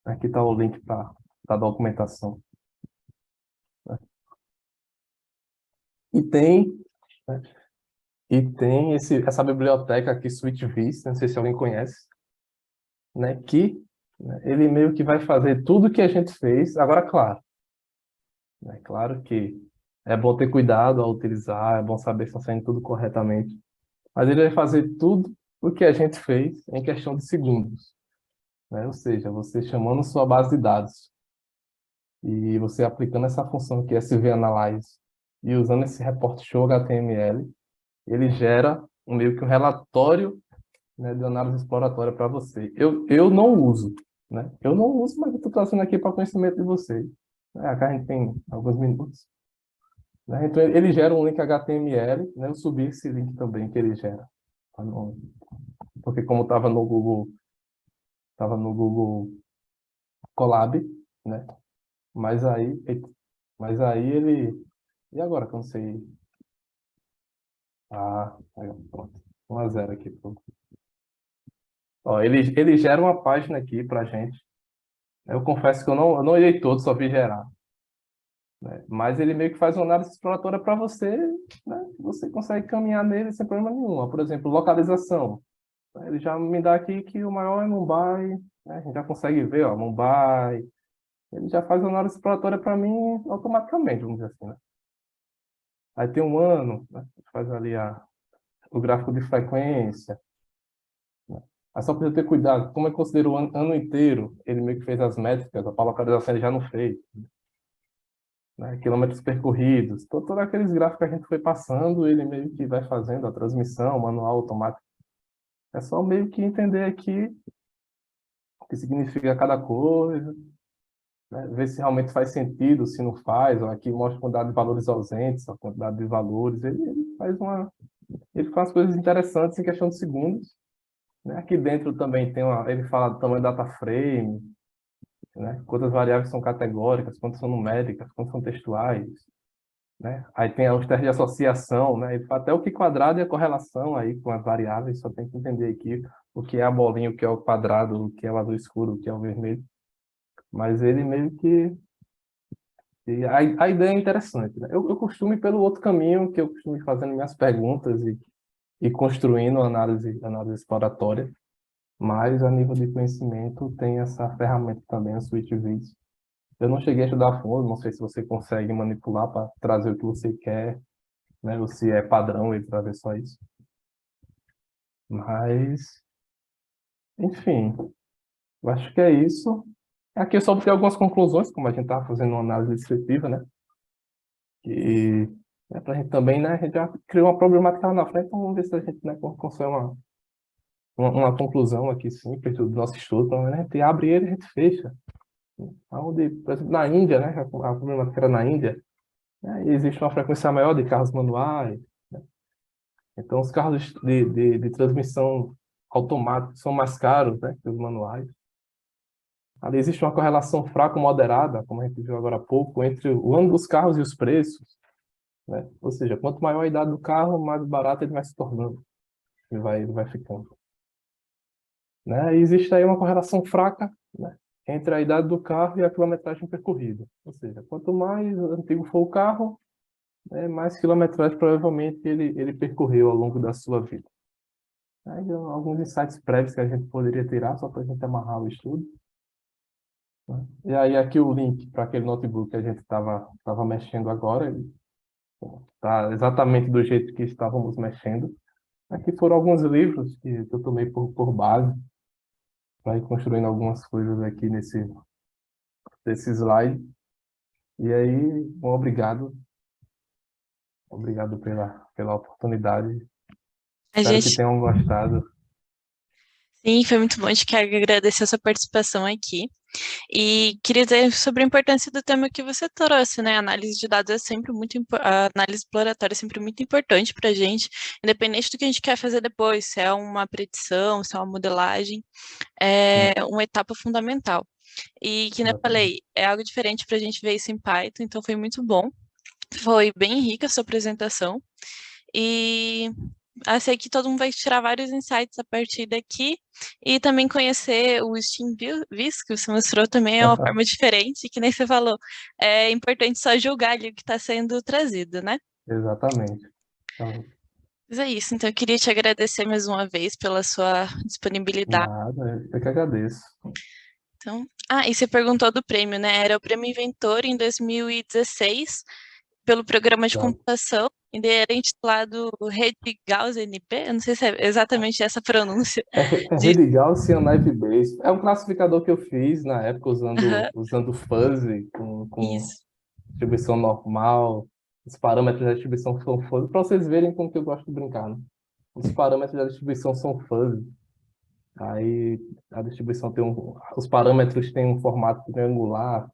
Aqui está o link para a documentação. Né? E tem, né, essa biblioteca aqui, SweetVis, não sei se alguém conhece, né, que, né, ele meio que vai fazer tudo que a gente fez. Agora, claro, né, claro que é bom ter cuidado ao utilizar, é bom saber se está saindo tudo corretamente. Mas ele vai fazer tudo o que a gente fez em questão de segundos. Né? Ou seja, você chamando sua base de dados e você aplicando essa função que é svanalyze e usando esse report show HTML, ele gera meio que um relatório, né, de análise exploratória para você. Eu não uso, né? Eu não uso, mas eu estou trazendo aqui para conhecimento de vocês. Aqui a gente tem alguns minutos. Né? Então, ele gera um link HTML, né? Eu subi esse link também que ele gera. Porque como estava no Google Colab, né? Mas aí, mas aí ele... E agora que eu não sei... Ah, aí, pronto. 1-0 aqui. Pronto. Ó, ele gera uma página aqui para gente. Eu confesso que eu não olhei todo, só vi gerar. Né? Mas ele meio que faz uma análise exploratória para você, né? Você consegue caminhar nele sem problema nenhum. Por exemplo, localização. Ele já me dá aqui que o maior é Mumbai, né? A gente já consegue ver, ó, Mumbai. Ele já faz a análise exploratória para mim automaticamente, vamos dizer assim, né? Aí tem um ano, né? Faz ali o gráfico de frequência. Né? Aí só precisa ter cuidado, como é que considera o ano inteiro, ele meio que fez as métricas, a localização ele já não fez. Né? Quilômetros percorridos, todos aqueles gráficos que a gente foi passando, ele meio que vai fazendo a transmissão, manual, automático. É só meio que entender aqui o que significa cada coisa, né? Ver se realmente faz sentido, se não faz. Ó, aqui mostra a quantidade de valores ausentes, a quantidade de valores. Ele faz coisas interessantes em questão de segundos. Né? Aqui dentro também ele fala do tamanho do data frame, né? Quantas variáveis são categóricas, quantas são numéricas, quantas são textuais. Né? Aí tem os testes de associação, né? Ele fala até o que quadrado e a correlação aí com as variáveis, só tem que entender aqui o que é a bolinha, o que é o quadrado, o que é o azul escuro, o que é o vermelho. Mas ele meio que... a ideia é interessante, né? Eu costumo ir pelo outro caminho, que eu costumo ir fazendo minhas perguntas e construindo análise exploratória, mas a nível de conhecimento tem essa ferramenta também, a SweetVis. Eu não cheguei a estudar a fundo, não sei se você consegue manipular para trazer o que você quer, né? Ou se é padrão ele trazer só isso. Mas, enfim, eu acho que é isso. Aqui eu só botei algumas conclusões, como a gente estava fazendo uma análise descritiva, né? E para a gente também, né? A gente já criou uma problemática lá na frente, então vamos ver se a gente, né, consegue uma conclusão aqui simples do nosso estudo. Então, né, a gente abre ele e a gente fecha. Onde, por exemplo, na Índia, né? A problemática era na Índia, né, existe uma frequência maior de carros manuais, né? Então, os carros de transmissão automática são mais caros, né, que os manuais. Ali existe uma correlação fraca ou moderada, como a gente viu agora há pouco, entre o ano dos carros e os preços, né? Ou seja, quanto maior a idade do carro, mais barato ele vai se tornando, ele vai ficando, né? E existe aí uma correlação fraca, né, entre a idade do carro e a quilometragem percorrida. Ou seja, quanto mais antigo for o carro, né, mais quilometragem provavelmente ele percorreu ao longo da sua vida. Aí, alguns insights prévios que a gente poderia tirar, só para a gente amarrar o estudo, né? E aí aqui o link para aquele notebook que a gente estava mexendo agora, ele está exatamente do jeito que estávamos mexendo. Aqui foram alguns livros que eu tomei por base, para ir construindo algumas coisas aqui desse slide. E aí, bom, obrigado pela oportunidade. A Espero que gente, tenham gostado. sim, foi muito bom, a gente quer agradecer a sua participação aqui. E queria dizer sobre a importância do tema que você trouxe, né? A análise de dados é sempre a análise exploratória é sempre muito importante para a gente, independente do que a gente quer fazer depois, se é uma predição, se é uma modelagem, Sim, é uma etapa fundamental. E, que nem eu exatamente. falei, é algo diferente para a gente ver isso em Python, então foi muito bom. Foi bem rica a sua apresentação. E sei que todo mundo vai tirar vários insights a partir daqui e também conhecer o Steam Views, que você mostrou também é uma forma diferente, que nem você falou, é importante só julgar ali o que está sendo trazido, né? Exatamente. Então, Mas é isso, então eu queria te agradecer mais uma vez pela sua disponibilidade. nada, eu que agradeço. Então, e você perguntou do prêmio, né? Era o Prêmio Inventor em 2016, pelo programa de Exato. computação, e ele era intitulado Rede Gauss NP, eu não sei se é exatamente essa pronúncia. É De... Rede Gaussian Naive Bayes. É um classificador que eu fiz na época Aham, usando fuzzy, com isso. distribuição normal. Os parâmetros da distribuição são fuzzy, para vocês verem como que eu gosto de brincar, né? Os parâmetros da distribuição são fuzzy. Aí a distribuição os parâmetros têm um formato triangular.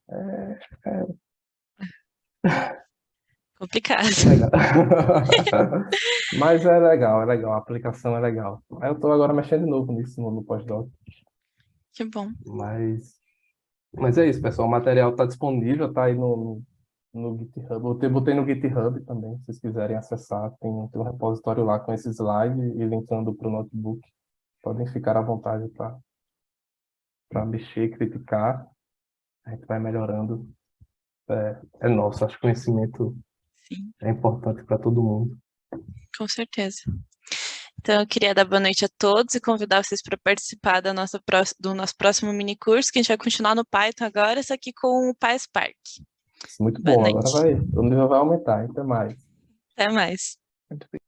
Complicado. É legal. Mas é legal, a aplicação é legal. Aí eu estou agora mexendo de novo nisso no pós-doc. Que bom. Mas é isso, pessoal. O material está disponível, está aí no GitHub. Eu botei no GitHub também, se vocês quiserem acessar. Tem um repositório lá com esse slide e linkando para o notebook. Podem ficar à vontade para mexer, criticar. A gente vai melhorando. É nosso, acho que conhecimento Sim, é importante para todo mundo. com certeza. Então, eu queria dar boa noite a todos e convidar vocês para participar do nosso próximo mini curso, que a gente vai continuar no Python agora, só aqui com o PySpark. Muito Boa bom, agora noite. o nível vai aumentar, até mais. Até mais. Muito bem.